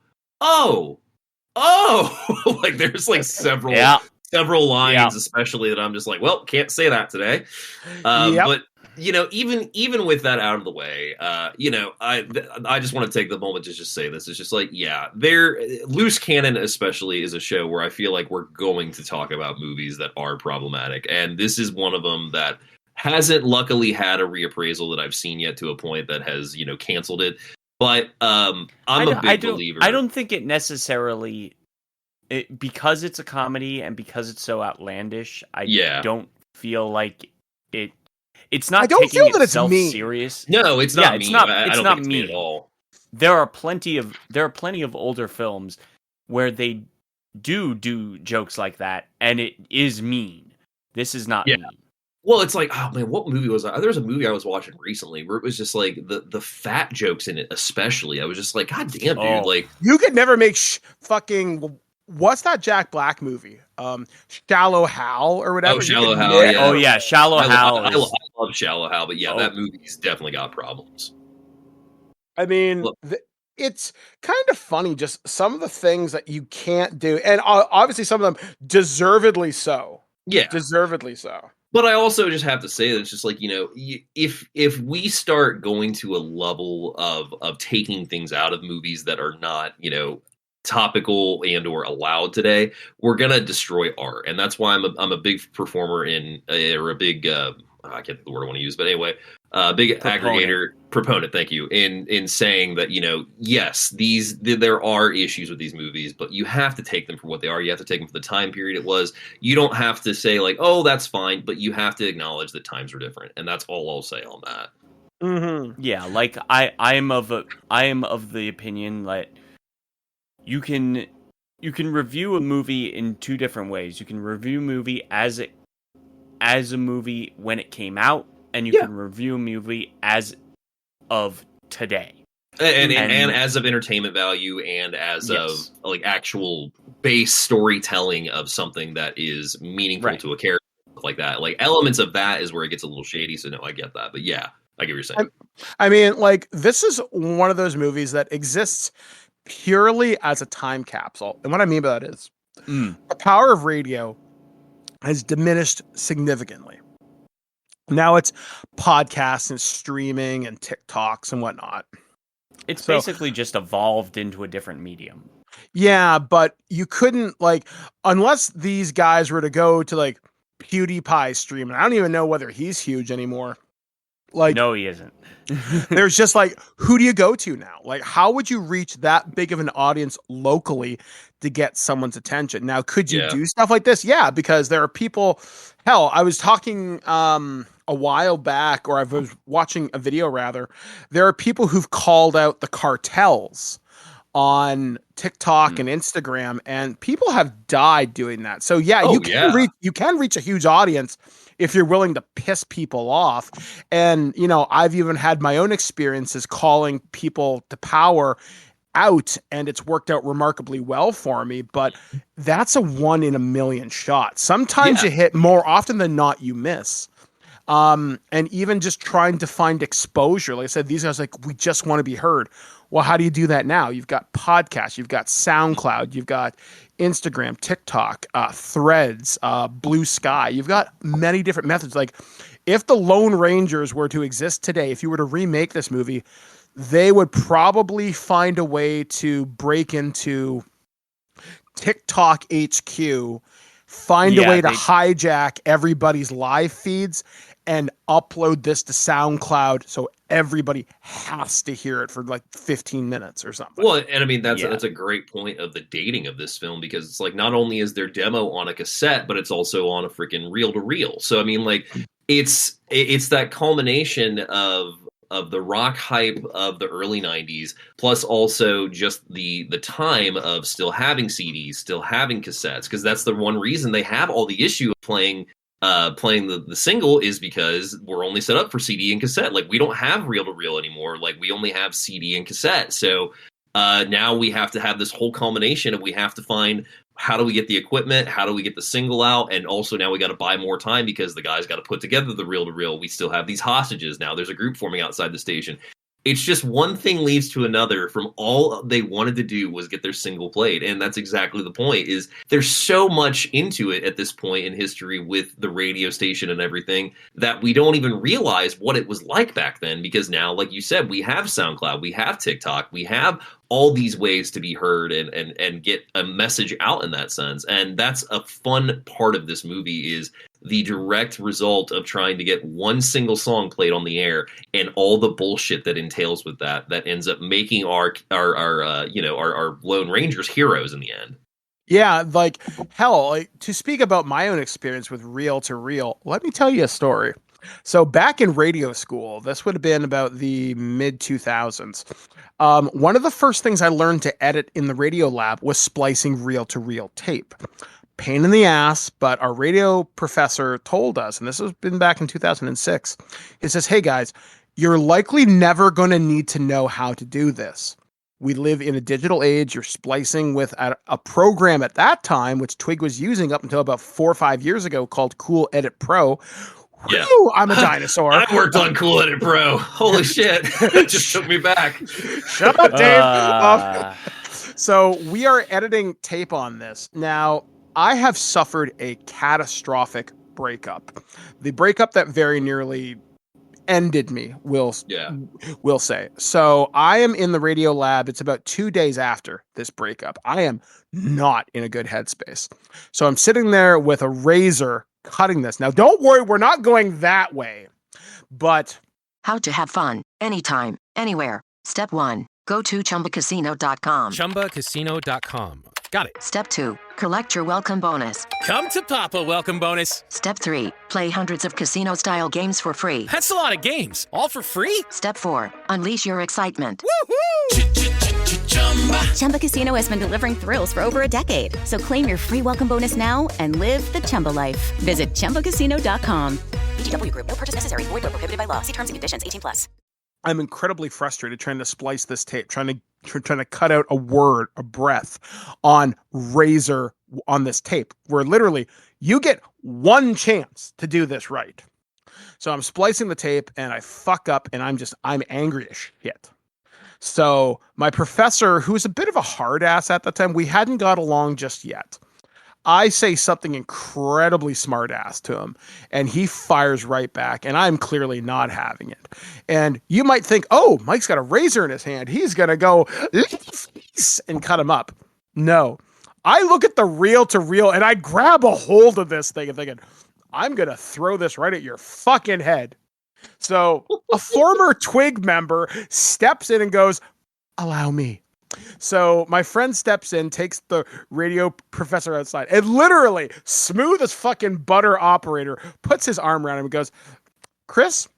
like there's like several lines, especially that I'm just like, well, can't say that today. But you know, even with that out of the way, you know, I just want to take the moment to just say this. It's just like, yeah, Loose Cannon especially is a show where I feel like we're going to talk about movies that are problematic, and this is one of them that hasn't luckily had a reappraisal that I've seen yet to a point that has, you know, canceled it. But I'm a big believer. I don't think it necessarily, because it's a comedy and because it's so outlandish. I don't feel like it. It's not. I don't taking feel that it's itself mean. serious. No, it's not. It's mean. not. I It's don't not think it's mean mean at all. There are plenty of older films where they do jokes like that, and it is mean. This is not mean. Well, it's like, oh man, what movie was that? There was a movie I was watching recently where it was just like the fat jokes in it, especially. I was just like, God damn, dude! Like, you could never make fucking. What's that Jack Black movie? Shallow Hal or whatever. Oh, Shallow Hal. Yeah. Oh yeah, Shallow Hal. I love Shallow Hal, but yeah, that movie's definitely got problems. I mean, it's kind of funny, just some of the things that you can't do, and obviously some of them deservedly so. Yeah, deservedly so. But I also just have to say that it's just like, you know, if we start going to a level of taking things out of movies that are not, you know, topical and or allowed today, we're gonna destroy art. And that's why I'm a big performer in or a big I can't think of the word I want to use, but anyway, big proponent, thank you, in saying that, you know, yes, there are issues with these movies, but you have to take them for what they are. You have to take them for the time period it was. You don't have to say like, oh, that's fine, but you have to acknowledge that times are different, and that's all I'll say on that. Mm-hmm. Yeah, like I am of the opinion that you can review a movie in two different ways. You can review a movie as a movie when it came out, and you can review a movie as of today. And as of entertainment value, and as of like actual base storytelling of something that is meaningful to a character, like that. Like elements of that is where it gets a little shady. So no, I get that. But yeah, I get what you're saying. I mean, like, this is one of those movies that exists purely as a time capsule. And what I mean by that is the power of radio has diminished significantly. Now it's podcasts and streaming and TikToks and whatnot. It's basically just evolved into a different medium. Yeah, but you couldn't, like, unless these guys were to go to like PewDiePie's stream, and I don't even know whether he's huge anymore. Like, no, he isn't. There's just like, who do you go to now? Like, how would you reach that big of an audience locally to get someone's attention? Now, could you do stuff like this? Yeah, because there are people. Hell, I was talking a while back, or I was watching a video rather. There are people who've called out the cartels on TikTok and Instagram, and people have died doing that. So yeah, you can reach a huge audience if you're willing to piss people off. And, you know, I've even had my own experiences calling people to power out, and it's worked out remarkably well for me, but that's a 1 in a million shot. Sometimes you hit, more often than not you miss. And even just trying to find exposure, like I said, these guys like, we just want to be heard. Well, how do you do that now? You've got podcasts, you've got SoundCloud, you've got Instagram, TikTok, Threads, Blue Sky. You've got many different methods. Like, if the Lone Rangers were to exist today, if you were to remake this movie, they would probably find a way to break into TikTok HQ, find a way to hijack everybody's live feeds and upload this to SoundCloud so everybody has to hear it for like 15 minutes or something. Well, and I mean, that's a great point of the dating of this film, because it's like, not only is their demo on a cassette, but it's also on a freaking reel-to-reel. So, I mean, like, it's that culmination of the rock hype of the early 90s, plus also just the time of still having CDs, still having cassettes, because that's the one reason they have all the issue of playing the single, is because we're only set up for CD and cassette. Like, we don't have reel-to-reel anymore. Like, we only have CD and cassette. So now we have to have this whole culmination of, we have to find, how do we get the equipment? How do we get the single out? And also now we got to buy more time because the guys got to put together the reel-to-reel. We still have these hostages. Now there's a group forming outside the station. It's just one thing leads to another from all they wanted to do was get their single played. And that's exactly the point, is there's so much into it at this point in history with the radio station and everything that we don't even realize what it was like back then. Because now, like you said, we have SoundCloud, we have TikTok, we have all these ways to be heard and get a message out in that sense. And that's a fun part of this movie, is the direct result of trying to get one single song played on the air and all the bullshit that entails with that ends up making our Lone Rangers heroes in the end. Yeah, like, hell, like, to speak about my own experience with reel to reel, let me tell you a story. So back in radio school, this would have been about the mid 2000s. One of the first things I learned to edit in the radio lab was splicing reel to reel tape. Pain in the ass, but our radio professor told us, and this has been back in 2006, he says, hey guys, you're likely never going to need to know how to do this. We live in a digital age. You're splicing with a program at that time, which Twig was using up until about 4 or 5 years ago, called Cool Edit Pro. Yeah. Whew, I'm a dinosaur. I worked on Cool Edit Pro. Holy shit. That just took me back. Shut up, Dave. So we are editing tape on this. Now, I have suffered a catastrophic breakup. The breakup that very nearly ended me, we'll say. So I am in the radio lab. It's about 2 days after this breakup. I am not in a good headspace. So I'm sitting there with a razor cutting this. Now, don't worry, we're not going that way. But how to have fun anytime, anywhere. Step 1, go to ChumbaCasino.com. ChumbaCasino.com. Got it. Step 2, collect your welcome bonus. Come to Papa welcome bonus. Step 3, play hundreds of casino-style games for free. That's a lot of games. All for free? Step 4, unleash your excitement. Chumba Casino has been delivering thrills for over a decade. So claim your free welcome bonus now and live the Chumba life. Visit ChumbaCasino.com. VGW Group. No purchase necessary. Void where prohibited by law. See terms and conditions. 18+. I'm incredibly frustrated trying to splice this tape, trying to cut out a word, a breath on razor on this tape, where literally you get one chance to do this right. So I'm splicing the tape and I fuck up and I'm angry as shit. So my professor, who was a bit of a hard ass at the time, we hadn't got along just yet. I say something incredibly smart ass to him and he fires right back, and I'm clearly not having it. And you might think, oh, Mike's got a razor in his hand. He's going to go and cut him up. No, I look at the reel to reel and I grab a hold of this thing and thinking, I'm going to throw this right at your fucking head. So a former Twig member steps in and goes, allow me. So my friend steps in, takes the radio professor outside, and literally, smooth as fucking butter operator, puts his arm around him and goes, Chris,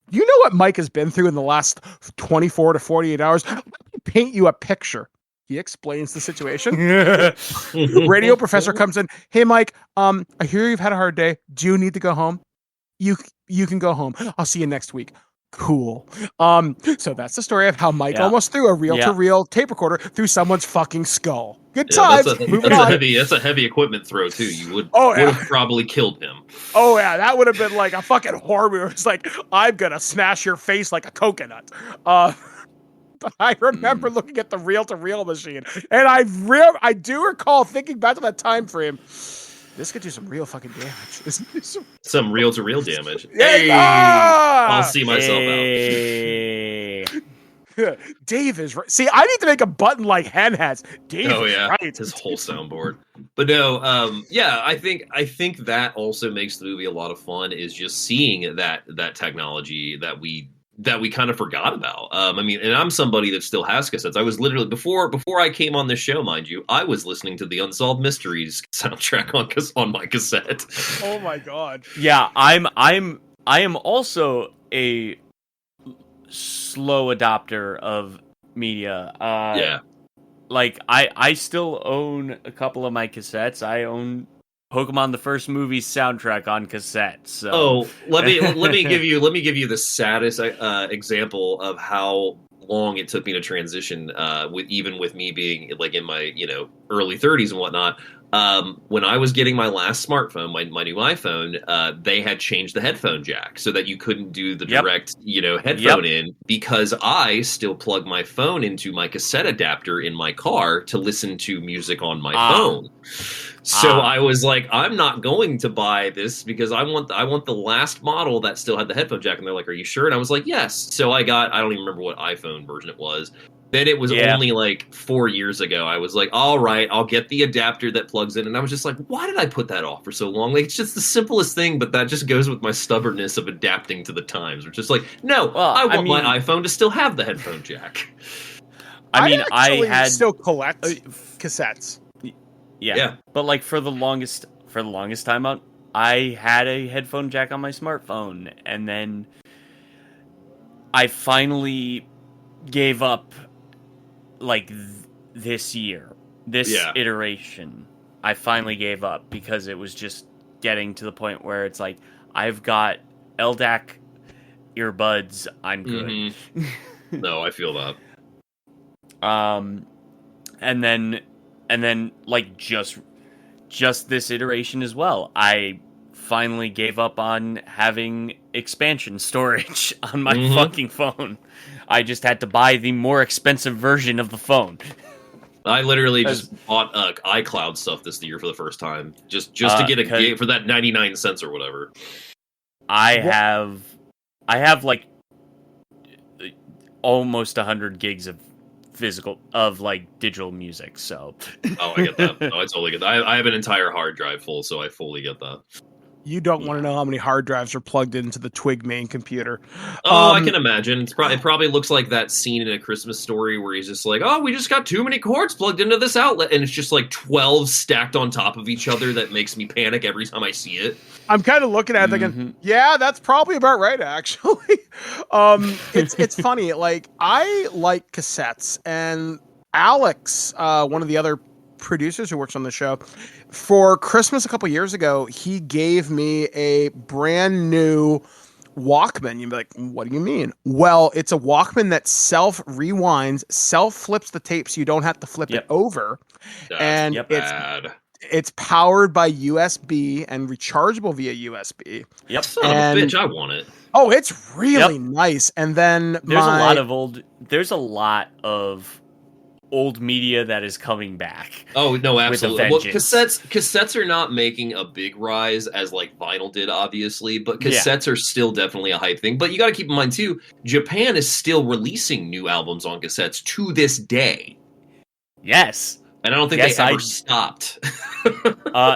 do you know what Mike has been through in the last 24 to 48 hours? Let me paint you a picture. He explains the situation. Radio professor comes in. Hey, Mike, I hear you've had a hard day. Do you need to go home? You can go home. I'll see you next week. Cool. So that's the story of how Mike almost threw a reel-to-reel tape recorder through someone's fucking skull. Good times. That's a heavy equipment throw too. You would have probably killed him. Oh yeah, that would have been like a fucking horror movie. It's like, I'm gonna smash your face like a coconut. But I remember looking at the reel-to-reel machine, and I do recall thinking back to that time frame. This could do some real fucking damage. Some reel-to-reel damage. Yeah, hey, I'll see myself out. Dave is right. See, I need to make a button like Hen has. Dave is right. His whole soundboard. But no, I think that also makes the movie a lot of fun. Is just seeing that technology that we kind of forgot about. And I'm somebody that still has cassettes. I was literally before I came on this show, mind you, I was listening to the Unsolved Mysteries soundtrack on my cassette. Oh my god. Yeah, I am also a slow adopter of media. Like I still own a couple of my cassettes. I own Pokemon the First Movie soundtrack on cassette. So. Let me give you the saddest example of how long it took me to transition. With me being like in my early 30s and whatnot. When I was getting my last smartphone, my new iPhone, they had changed the headphone jack so that you couldn't do the direct headphone in, because I still plug my phone into my cassette adapter in my car to listen to music on my phone. So I was like, I'm not going to buy this because I want the last model that still had the headphone jack. And they're like, are you sure? And I was like, yes. So I don't even remember what iPhone version it was. Then it was only like 4 years ago. I was like, all right, I'll get the adapter that plugs in. And I was just like, why did I put that off for so long? Like, it's just the simplest thing, but that just goes with my stubbornness of adapting to the times. Which is like, no, I want my iPhone to still have the headphone jack. I had still collect cassettes. Yeah. But like for the longest time out, I had a headphone jack on my smartphone, and then I finally gave up like this iteration. I finally gave up because it was just getting to the point where it's like, I've got LDAC earbuds, I'm good. Mm-hmm. No, I feel that. And then like just this iteration as well, I finally gave up on having expansion storage on my fucking phone. I just had to buy the more expensive version of the phone. I literally just bought iCloud stuff this year for the first time, just to get a gig for that 99 cents or whatever. I have like almost 100 gigs of digital music, so. Oh, I get that. No, I totally get that. I have an entire hard drive full, so I fully get that. You don't want to know how many hard drives are plugged into the Twig main computer. Oh, I can imagine. It probably looks like that scene in A Christmas Story where he's just like, oh, we just got too many cords plugged into this outlet. And it's just like 12 stacked on top of each other. That makes me panic every time I see it. I'm kind of looking at it thinking, yeah, that's probably about right, actually. It's funny. Like, I like cassettes. And Alex, one of the other producers who works on the show, for Christmas a couple years ago, he gave me a brand new Walkman. You'd be like, what do you mean? Well, it's a Walkman that self-rewinds, self-flips the tape so you don't have to flip it over. And it's powered by USB and rechargeable via USB. Yep. Son of a bitch, I want it. Oh, it's really nice. And then there's a lot of old media that is coming back. Oh no, absolutely. Well, cassettes are not making a big rise as like vinyl did, obviously, but cassettes are still definitely a hype thing. But you got to keep in mind too, Japan is still releasing new albums on cassettes to this day. Yes, and I don't think they ever stopped.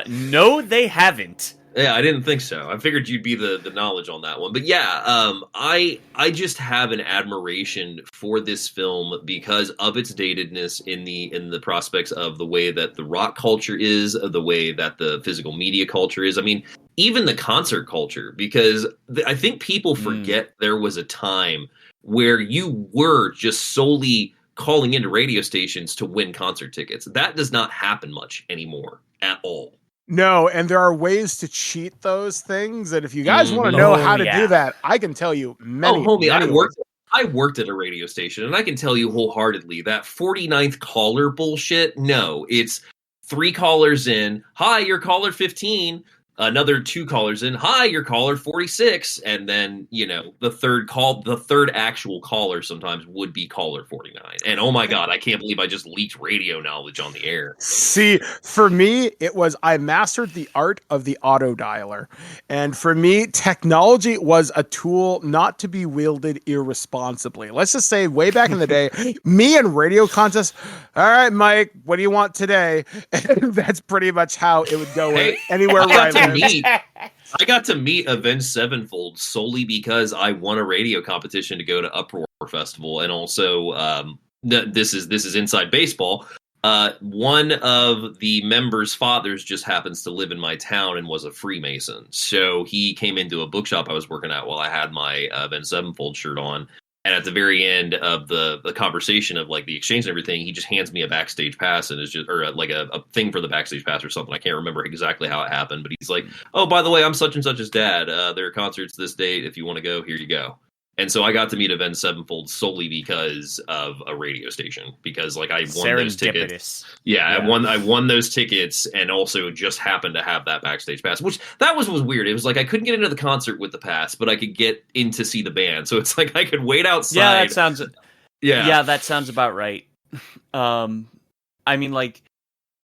No, they haven't. Yeah, I didn't think so. I figured you'd be the knowledge on that one. But yeah, I just have an admiration for this film because of its datedness in the prospects of the way that the rock culture is, the way that the physical media culture is. I mean, even the concert culture, because I think people forget there was a time where you were just solely calling into radio stations to win concert tickets. That does not happen much anymore at all. No, and there are ways to cheat those things. And if you guys want to know how to do that, I can tell you many. Homie, many I worked at a radio station, and I can tell you wholeheartedly that 49th caller bullshit. No, it's 3 callers in. Hi, you're caller 15. Another 2 callers in. Hi, you're caller 46. And then, the third actual caller sometimes would be caller 49. And oh my God, I can't believe I just leaked radio knowledge on the air. See, for me, it was I mastered the art of the auto dialer. And for me, technology was a tool not to be wielded irresponsibly. Let's just say way back in the day, me and radio contests, all right, Mike, what do you want today? And that's pretty much how it would go anywhere where I lived. I got to meet Avenged Sevenfold solely because I won a radio competition to go to Uproar Festival, and also this is inside baseball. One of the members' fathers just happens to live in my town and was a Freemason, so he came into a bookshop I was working at while I had my Avenged Sevenfold shirt on. And at the very end of the conversation of like the exchange and everything, he just hands me a backstage pass and is just, or like a thing for the backstage pass or something. I can't remember exactly how it happened, but he's like, "Oh, by the way, I'm such and such's dad. There are concerts this date. If you want to go, here you go." And so I got to meet Avenged Sevenfold solely because of a radio station, because like I won those tickets. Yeah, I won those tickets and also just happened to have that backstage pass, which that was weird. It was like I couldn't get into the concert with the pass, but I could get in to see the band. So it's like I could wait outside. Yeah, that sounds about right. I mean, like,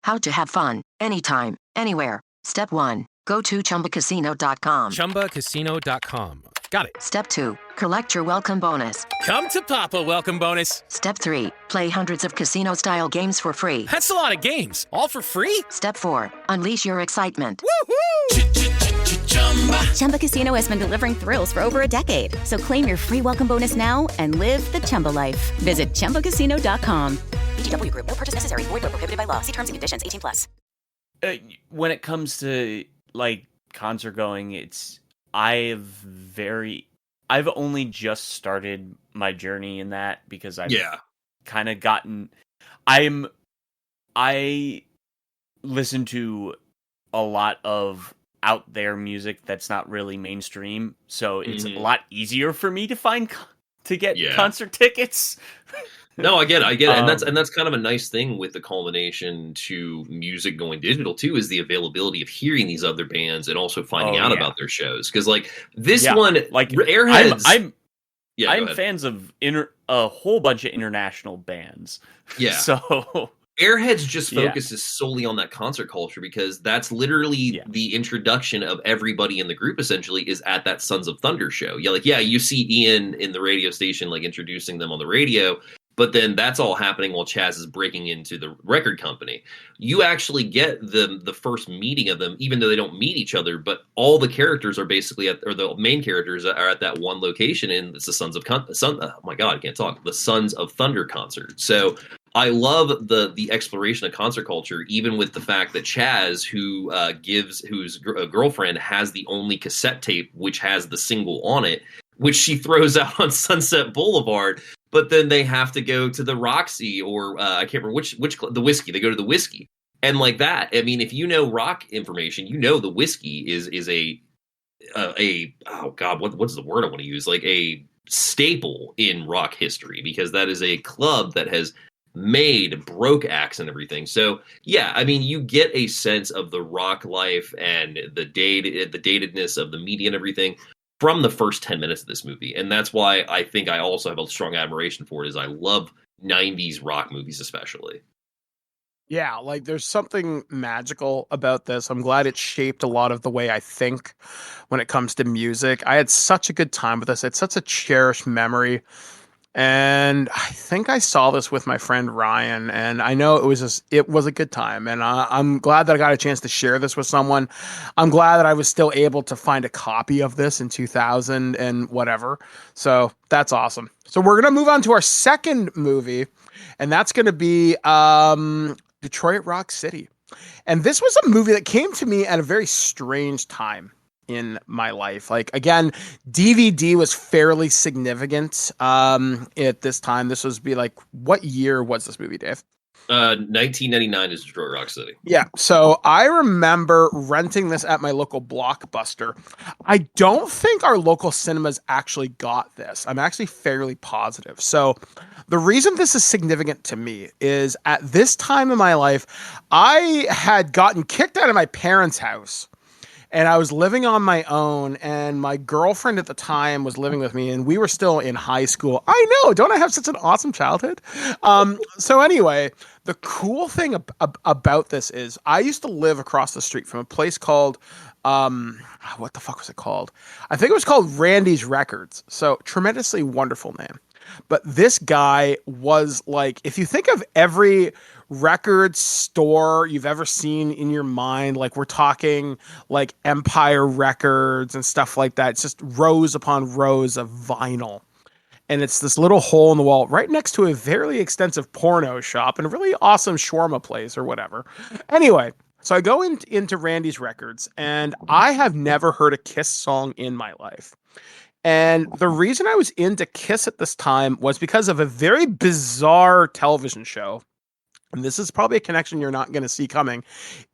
how to have fun anytime, anywhere. Step 1. Go to ChumbaCasino.com. ChumbaCasino.com. Got it. Step 2. Collect your welcome bonus. Come to Papa welcome bonus. Step 3. Play hundreds of casino-style games for free. That's a lot of games. All for free? Step 4. Unleash your excitement. Chumba Casino has been delivering thrills for over a decade. So claim your free welcome bonus now and live the Chumba life. Visit ChumbaCasino.com. VGW Group. No purchase necessary. Void where prohibited by law. See terms and conditions. 18+. When it comes to like concert going, I've only just started my journey in that because I've kind of gotten. I listen to a lot of out there music that's not really mainstream, so it's a lot easier for me to get concert tickets. No, I get it. And that's kind of a nice thing with the culmination to music going digital too, is the availability of hearing these other bands and also finding out about their shows. Because like this one, like Airheads, I'm fans of a whole bunch of international bands. Yeah. So Airheads just focuses solely on that concert culture because that's literally the introduction of everybody in the group. Essentially, is at that Sons of Thunder show. You see Ian in the radio station like introducing them on the radio. But then that's all happening while Chaz is breaking into the record company. You actually get the first meeting of them, even though they don't meet each other. But all the characters are basically the main characters are at that one location, and it's the oh my God, I can't talk. The Sons of Thunder concert. So I love the exploration of concert culture, even with the fact that Chaz, whose girlfriend has the only cassette tape which has the single on it, which she throws out on Sunset Boulevard. But then they have to go to the Roxy or I can't remember which the Whiskey. They go to the Whiskey, and like that. I mean, if you know rock information, you know the Whiskey is a oh God, what's the word I want to use? Like a staple in rock history, because that is a club that has broke acts and everything. So yeah, I mean, you get a sense of the rock life and the datedness of the media and everything from the first 10 minutes of this movie. And that's why I think I also have a strong admiration for it, is I love 90s rock movies especially. Yeah, like there's something magical about this. I'm glad it shaped a lot of the way I think when it comes to music. I had such a good time with this. It's such a cherished memory. And I think I saw this with my friend Ryan, and I know it was a good time. And I'm glad that I got a chance to share this with someone. I'm glad that I was still able to find a copy of this in 2000 and whatever. So that's awesome. So we're going to move on to our second movie, and that's going to be Detroit Rock City. And this was a movie that came to me at a very strange time. in my life. Like, again, DVD was fairly significant at this time. This was what year was this movie, Dave? 1999 is Detroit Rock City. Yeah, so I remember renting this at my local Blockbuster. I don't think our local cinemas actually got this. I'm actually fairly positive. So the reason this is significant to me is at this time in my life, I had gotten kicked out of my parents' house. And I was living on my own, and my girlfriend at the time was living with me, and we were still in high school. I know, don't I have such an awesome childhood? So anyway, the cool thing about this is I used to live across the street from a place called, what the fuck was it called? I think it was called Randy's Records. So tremendously wonderful name. But this guy was like, if you think of every record store you've ever seen in your mind, like we're talking like Empire Records and stuff like that. It's just rows upon rows of vinyl. And it's this little hole in the wall right next to a very extensive porno shop and a really awesome shawarma place or whatever. Anyway, so I go into Randy's Records, and I have never heard a Kiss song in my life. And the reason I was into Kiss at this time was because of a very bizarre television show. And this is probably a connection you're not going to see coming.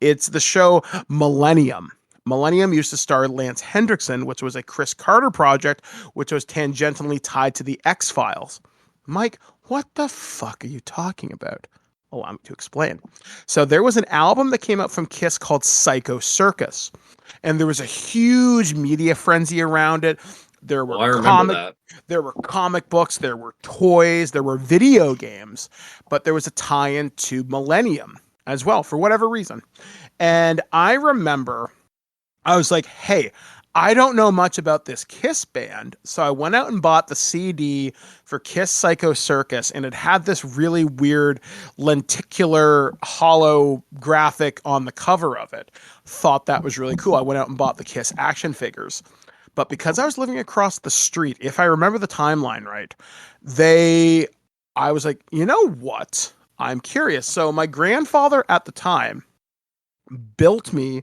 It's the show Millennium. Millennium used to star Lance Hendrickson, which was a Chris Carter project, which was tangentially tied to the X-Files. Mike, what the fuck are you talking about? Allow me to explain. So there was an album that came out from Kiss called Psycho Circus. And there was a huge media frenzy around it. There were there were comic books, there were toys, there were video games, but there was a tie-in to Millennium as well for whatever reason. And I remember I was like, hey, I don't know much about this Kiss band. So I went out and bought the CD for Kiss Psycho Circus, and it had this really weird lenticular hollow graphic on the cover of it. Thought that was really cool. I went out and bought the Kiss action figures. But because I was living across the street, if I remember the timeline right, I was like, you know what? I'm curious. So my grandfather at the time built me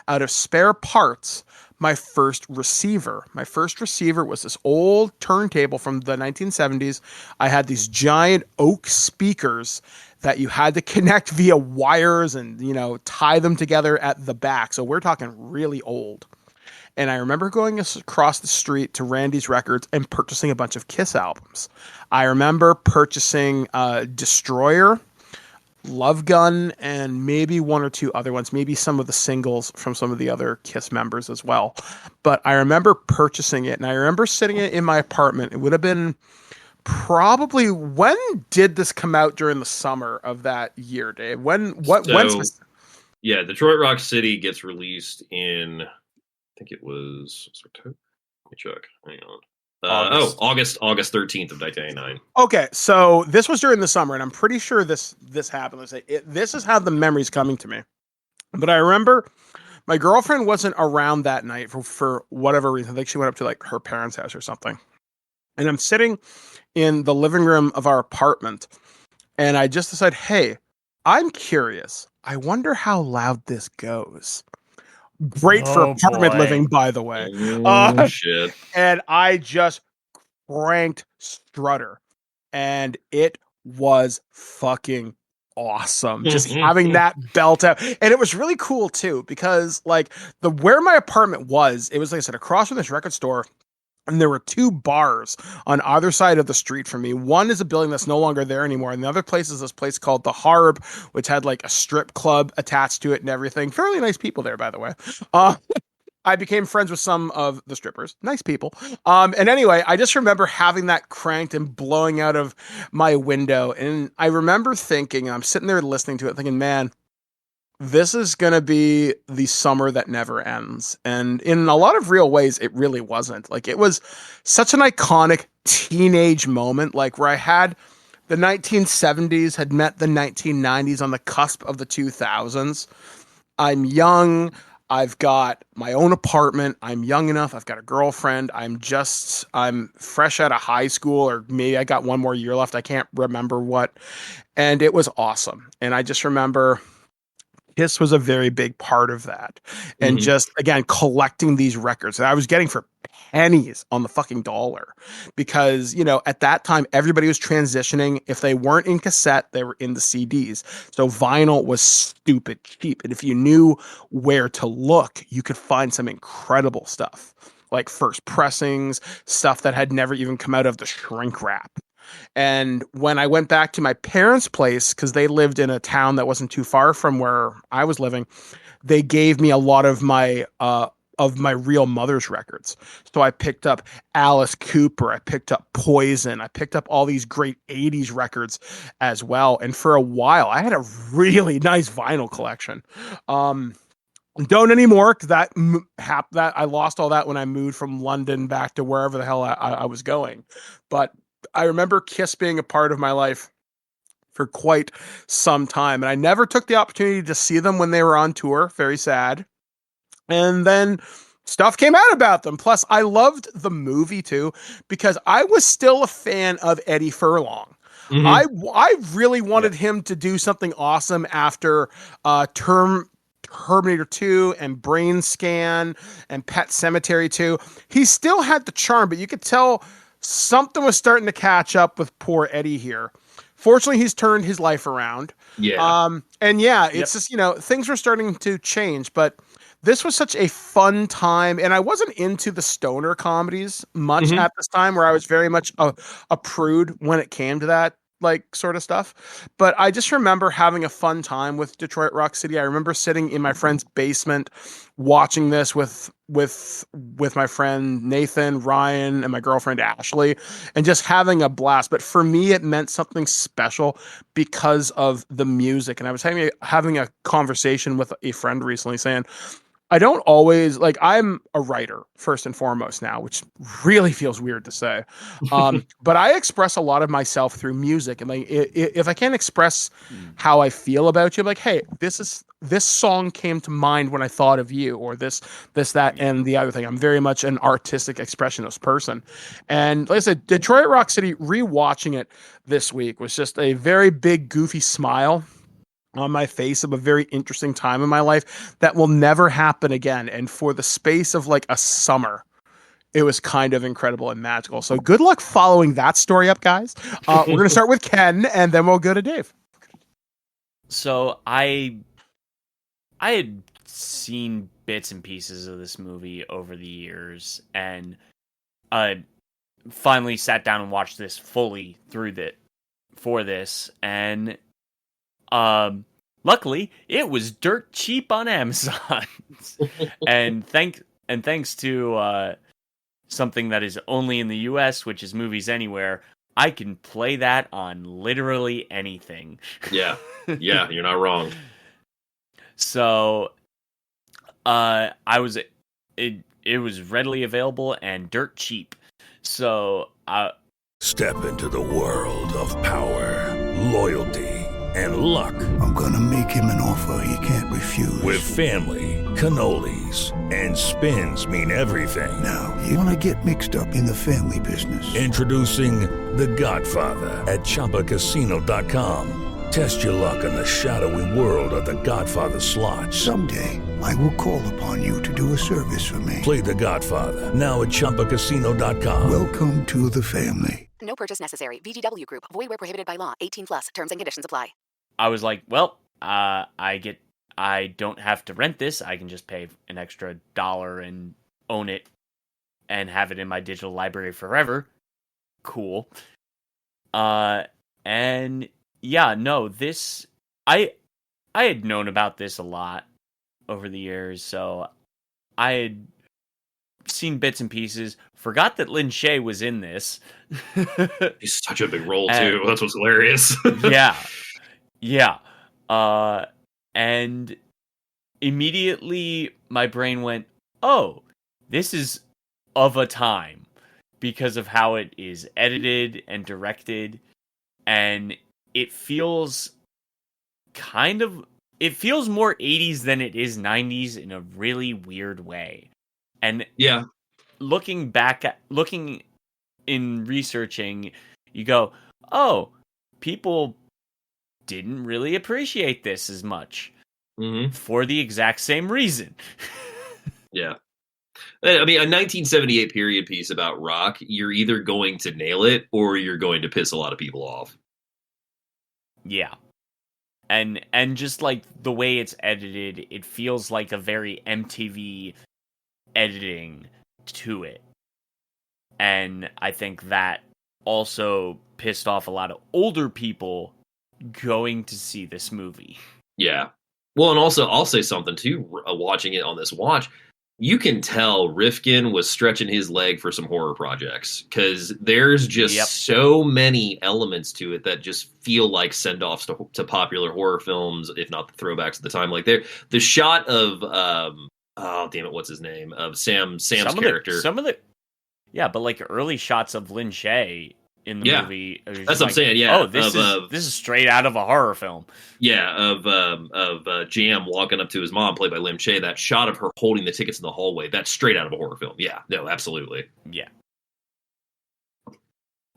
out of spare parts my first receiver. My first receiver was this old turntable from the 1970s. I had these giant oak speakers that you had to connect via wires and, tie them together at the back. So we're talking really old. And I remember going across the street to Randy's Records and purchasing a bunch of Kiss albums. I remember purchasing Destroyer, Love Gun, and maybe one or two other ones, maybe some of the singles from some of the other Kiss members as well. But I remember purchasing it, and I remember sitting in my apartment. It would have been probably, when did this come out during the summer of that year, Dave? Yeah, Detroit Rock City gets released in, I think it was October. Let me check. Hang on. August 13th of 1999. Okay, so this was during the summer, and I'm pretty sure this happened. This is how the memory's coming to me. But I remember my girlfriend wasn't around that night for whatever reason. I think she went up to her parents' house or something. And I'm sitting in the living room of our apartment, and I just decided, hey, I'm curious. I wonder how loud this goes. Great for apartment living, by the way. Shit. And I just cranked Strutter, and it was fucking awesome. Just having that belt out. And it was really cool too, because where my apartment was, it was, like I said, across from this record store. And there were two bars on either side of the street from me. One is a building that's no longer there anymore. And the other place is this place called The Harb, which had a strip club attached to it and everything. Fairly nice people there, by the way. I became friends with some of the strippers. Nice people. And anyway, I just remember having that cranked and blowing out of my window. And I remember thinking, I'm sitting there listening to it thinking, man, this is going to be the summer that never ends. And in a lot of real ways, it really wasn't. It was such an iconic teenage moment, where I had the 1970s had met the 1990s on the cusp of the 2000s. I'm young. I've got my own apartment. I'm young enough. I've got a girlfriend. I'm fresh out of high school, or maybe I got one more year left. I can't remember what. And it was awesome. And I just remember Kiss was a very big part of that. And Mhm. just, again, collecting these records that I was getting for pennies on the fucking dollar. Because, at that time, everybody was transitioning. If they weren't in cassette, they were in the CDs. So vinyl was stupid cheap. And if you knew where to look, you could find some incredible stuff. Like first pressings, stuff that had never even come out of the shrink wrap. And when I went back to my parents' place, because they lived in a town that wasn't too far from where I was living, they gave me a lot of my real mother's records. So I picked up Alice Cooper, I picked up Poison, I picked up all these great 80s records as well. And for a while, I had a really nice vinyl collection. Don't anymore, because that I lost all that when I moved from London back to wherever the hell I was going. But I remember Kiss being a part of my life for quite some time, and I never took the opportunity to see them when they were on tour. Very sad. And then stuff came out about them. Plus, I loved the movie too, because I was still a fan of Eddie Furlong. I really wanted him to do something awesome after Terminator 2 and Brain Scan and Pet Cemetery 2. He still had the charm, but you could tell something was starting to catch up with poor Eddie here. Fortunately, he's turned his life around. Yeah. It's just, things were starting to change, but this was such a fun time. And I wasn't into the stoner comedies much at this time, where I was very much a prude when it came to that sort of stuff. But I just remember having a fun time with Detroit Rock City. I remember sitting in my friend's basement watching this with my friend Nathan, Ryan, and my girlfriend Ashley, and just having a blast. But for me, it meant something special because of the music. And I was having a conversation with a friend recently saying, I don't always I'm a writer first and foremost now, which really feels weird to say. But I express a lot of myself through music. And if I can't express how I feel about you, I'm like, hey, this song came to mind when I thought of you, or this, that, and the other thing. I'm very much an artistic expressionist person. And like I said, Detroit Rock City, rewatching it this week was just a very big, goofy smile on my face of a very interesting time in my life that will never happen again. And for the space of a summer, it was kind of incredible and magical. So good luck following that story up, guys. We're going to start with Ken, and then we'll go to Dave. So I had seen bits and pieces of this movie over the years, and I finally sat down and watched this fully for this, and luckily it was dirt cheap on Amazon. and thanks to something that is only in the US, which is Movies Anywhere, I can play that on literally anything. Yeah, you're not wrong. So it was readily available and dirt cheap. So step into the world of power, loyalty, and luck. I'm gonna make him an offer he can't refuse. With family, cannolis, and spins mean everything. Now, you wanna get mixed up in the family business. Introducing The Godfather at ChumbaCasino.com. Test your luck in the shadowy world of The Godfather slot. Someday, I will call upon you to do a service for me. Play The Godfather, now at ChumbaCasino.com. Welcome to the family. No purchase necessary. VGW Group. Void where prohibited by law. 18 plus. Terms and conditions apply. I was like, well, I don't have to rent this. I can just pay an extra $1 and own it and have it in my digital library forever. Cool. And yeah, no, this, I had known about this a lot over the years, so I had seen bits and pieces. Forgot that Lin Shaye was in this. He's such a big role too. That's what's hilarious. Yeah. And immediately my brain went, oh, this is of a time because of how it is edited and directed. And it feels it feels more 80s than it is 90s in a really weird way. And yeah, looking in researching, you go, oh, people didn't really appreciate this as much. for the exact same reason. Yeah. I mean, a 1978 period piece about rock, you're either going to nail it or you're going to piss a lot of people off. Yeah. And just like the way it's edited, it feels like a very MTV editing to it. And I think that also pissed off a lot of older people going to see this movie. Yeah. Well, and also I'll say something too, watching it on this watch, you can tell Rifkin was stretching his leg for some horror projects because there's just so many elements to it that just feel like send-offs to popular horror films, if not the throwbacks at the time. Like the shot of oh damn it, what's his name? Of Sam's character. Yeah, but like early shots of Lin Shaye in the movie. That's what I'm saying. Yeah. Oh, this is straight out of a horror film. Yeah, of Jam walking up to his mom, played by Lim Shaye. That shot of her holding the tickets in the hallway. That's straight out of a horror film. Yeah. No, absolutely. Yeah.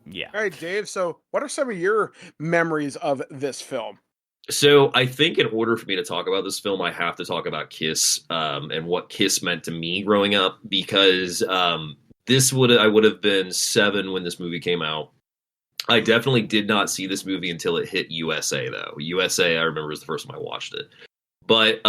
Yeah. All right, Dave. So, what are some of your memories of this film? So, I think in order for me to talk about this film, I have to talk about Kiss and what Kiss meant to me growing up, because I would have been 7 when this movie came out. I definitely did not see this movie until it hit USA, though. USA, I remember, was the first time I watched it. But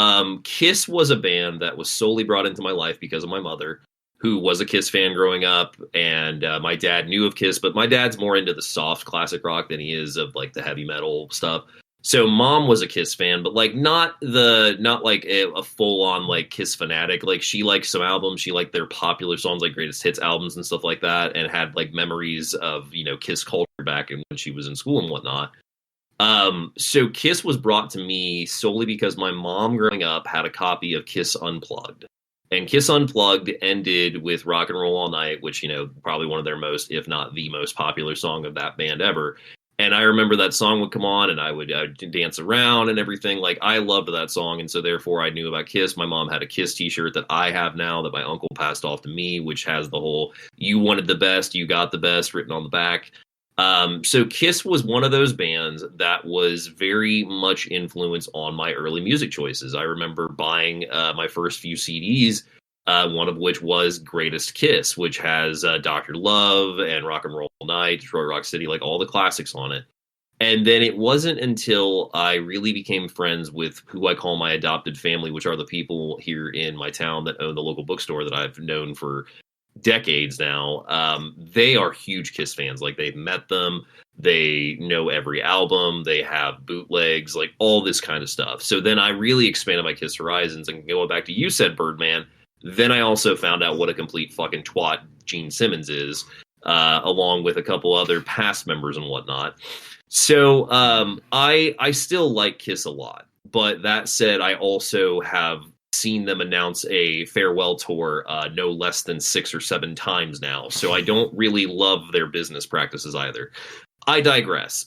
Kiss was a band that was solely brought into my life because of my mother, who was a Kiss fan growing up, and my dad knew of Kiss, but my dad's more into the soft classic rock than he is of like the heavy metal stuff. So Mom was a Kiss fan, but like not like a full on like Kiss fanatic. Like she liked some albums, she liked their popular songs like greatest hits albums and stuff like that, and had like memories of, you know, Kiss culture back when she was in school and whatnot. So Kiss was brought to me solely because my mom growing up had a copy of Kiss Unplugged. And Kiss Unplugged ended with Rock and Roll All Night, which, you know, probably one of their most, if not the most popular song of that band ever. And I remember that song would come on and I would dance around and everything. Like, I loved that song. And so therefore I knew about Kiss. My mom had a Kiss t-shirt that I have now that my uncle passed off to me, which has the whole, you wanted the best, you got the best written on the back. So Kiss was one of those bands that was very much influenced on my early music choices. I remember buying my first few CDs, one of which was Greatest Kiss, which has Dr. Love and Rock and Roll All Night, Detroit Rock City, like all the classics on it. And then it wasn't until I really became friends with who I call my adopted family, which are the people here in my town that own the local bookstore that I've known for decades now. They are huge Kiss fans. Like, they've met them, they know every album, they have bootlegs, like all this kind of stuff. So then I really expanded my Kiss horizons, and going back to you said, Birdman, then I also found out what a complete fucking twat Gene Simmons is, along with a couple other past members and whatnot. So I still like Kiss a lot. But that said, I also have seen them announce a farewell tour no less than 6 or 7 times now. So I don't really love their business practices either. I digress.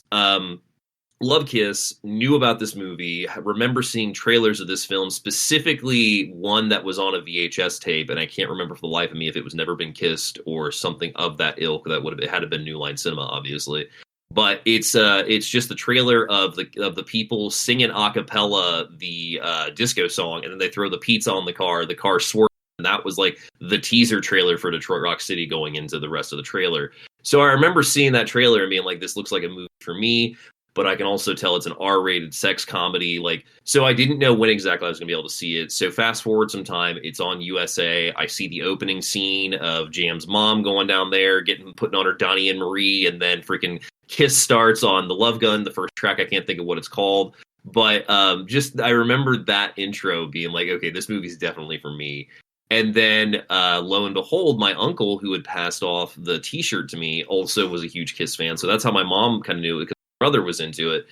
Love Kiss, knew about this movie, remember seeing trailers of this film, specifically one that was on a VHS tape, and I can't remember for the life of me if it was Never Been Kissed or something of that ilk. That would have, it had to been New Line Cinema, obviously. But it's just the trailer of the people singing a cappella the disco song, and then they throw the pizza on the car swerves, and that was like the teaser trailer for Detroit Rock City going into the rest of the trailer. So I remember seeing that trailer and being like, this looks like a movie for me. But I can also tell it's an R-rated sex comedy. Like, so I didn't know when exactly I was going to be able to see it. So fast forward some time, it's on USA. I see the opening scene of Jam's mom going down there, putting on her Donnie and Marie, and then freaking Kiss starts on the Love Gun, the first track. I can't think of what it's called. But I remember that intro being like, okay, this movie's definitely for me. And then, lo and behold, my uncle, who had passed off the T-shirt to me, also was a huge Kiss fan. So that's how my mom kind of knew it, because my brother was into it.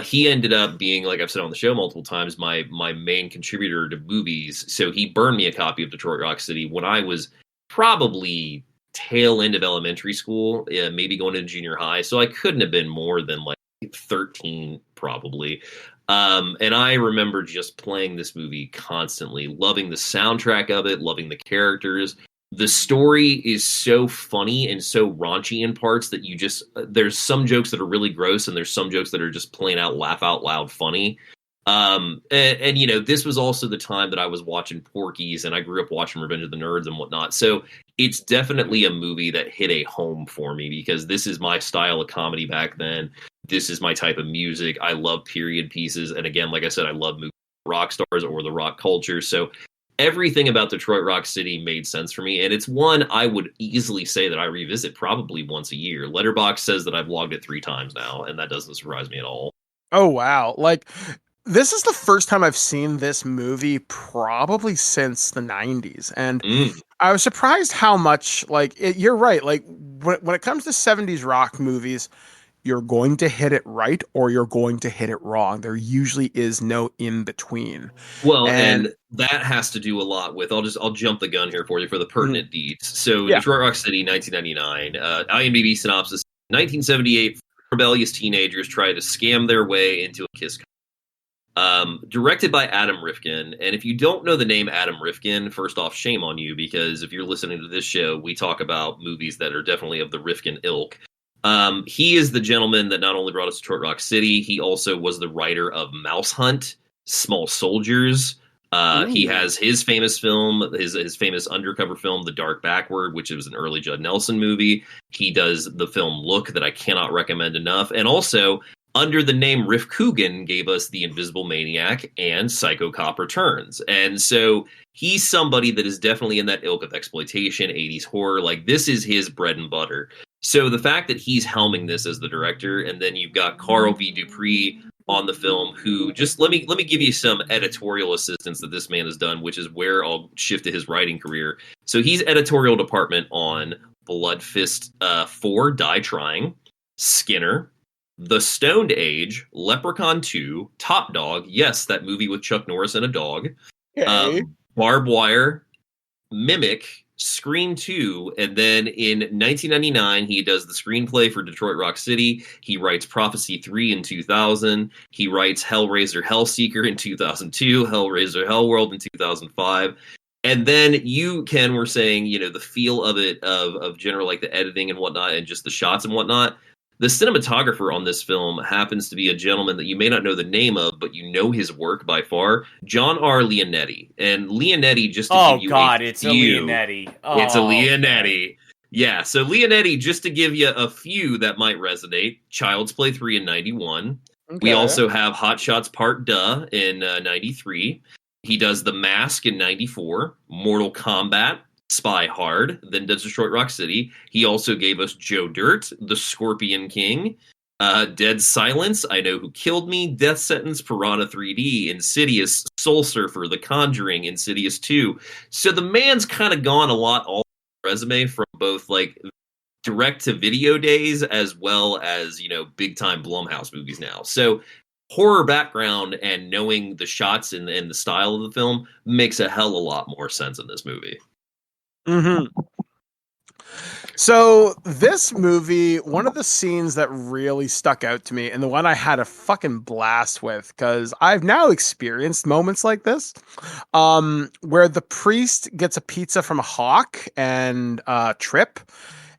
He ended up being, like I've said on the show multiple times, my main contributor to movies. So he burned me a copy of Detroit Rock City when I was probably tail end of elementary school, maybe going into junior high. So I couldn't have been more than like 13, probably. And I remember just playing this movie constantly, loving the soundtrack of it, loving the characters. The story is so funny and so raunchy in parts that there's some jokes that are really gross and there's some jokes that are just plain out laugh out loud funny. And you know, this was also the time that I was watching Porky's, and I grew up watching Revenge of the Nerds and whatnot. So it's definitely a movie that hit a home for me because this is my style of comedy back then. This is my type of music. I love period pieces, and again, like I said, I love movies, rock stars or the rock culture. So everything about Detroit Rock City made sense for me, and it's one I would easily say that I revisit probably once a year. Letterboxd says that I've logged it 3 times now, and that doesn't surprise me at all. Oh wow! Like, this is the first time I've seen this movie probably since the 90s, and I was surprised how much, like, you're right. Like, when it comes to 70s rock movies, you're going to hit it right or you're going to hit it wrong. There usually is no in between. Well, and that has to do a lot with, I'll jump the gun here for you for the pertinent deeds. So Detroit Rock City, 1999, IMDb synopsis, 1978, rebellious teenagers try to scam their way into a Kiss concert. Directed by Adam Rifkin. And if you don't know the name Adam Rifkin, first off, shame on you, because if you're listening to this show, we talk about movies that are definitely of the Rifkin ilk. He is the gentleman that not only brought us to Detroit Rock City, he also was the writer of Mouse Hunt, Small Soldiers. He has his famous film, his famous undercover film, The Dark Backward, which was an early Judd Nelson movie. He does the film Look, that I cannot recommend enough. And also, under the name Riff Coogan, gave us The Invisible Maniac and Psycho Cop Returns. And so he's somebody that is definitely in that ilk of exploitation, 80s horror. Like, this is his bread and butter. So the fact that he's helming this as the director, and then you've got Carl V. Dupree on the film, who just let me give you some editorial assistance that this man has done, which is where I'll shift to his writing career. So he's editorial department on Blood Fist 4, Die Trying, Skinner, The Stoned Age, Leprechaun 2, Top Dog, yes, that movie with Chuck Norris and a dog, Barbed Wire, Mimic, Scream 2, and then in 1999, he does the screenplay for Detroit Rock City. He writes Prophecy 3 in 2000. He writes Hellraiser Hellseeker in 2002, Hellraiser Hellworld in 2005. And then you, Ken, were saying, you know, the feel of it, of general, like the editing and whatnot, and just the shots and whatnot. The cinematographer on this film happens to be a gentleman that you may not know the name of, but you know his work by far, John R. Leonetti. And Leonetti, just to give you it's a Leonetti. It's a Leonetti. Yeah, so Leonetti, just to give you a few that might resonate, Child's Play 3 in 91. Okay. We also have Hot Shots Part Duh in 93. He does The Mask in 94, Mortal Kombat, Spy Hard, then does Detroit Rock City. He also gave us Joe Dirt, The Scorpion King, Dead Silence, I Know Who Killed Me, Death Sentence, Piranha 3D, Insidious, Soul Surfer, The Conjuring, Insidious 2. So the man's kind of gone a lot all resume from both like direct to video days as well as, you know, big time Blumhouse movies now. So horror background and knowing the shots and the style of the film makes a hell of a lot more sense in this movie. So this movie, one of the scenes that really stuck out to me, and the one I had a fucking blast with, because I've now experienced moments like this, where the priest gets a pizza from Hawk and Trip,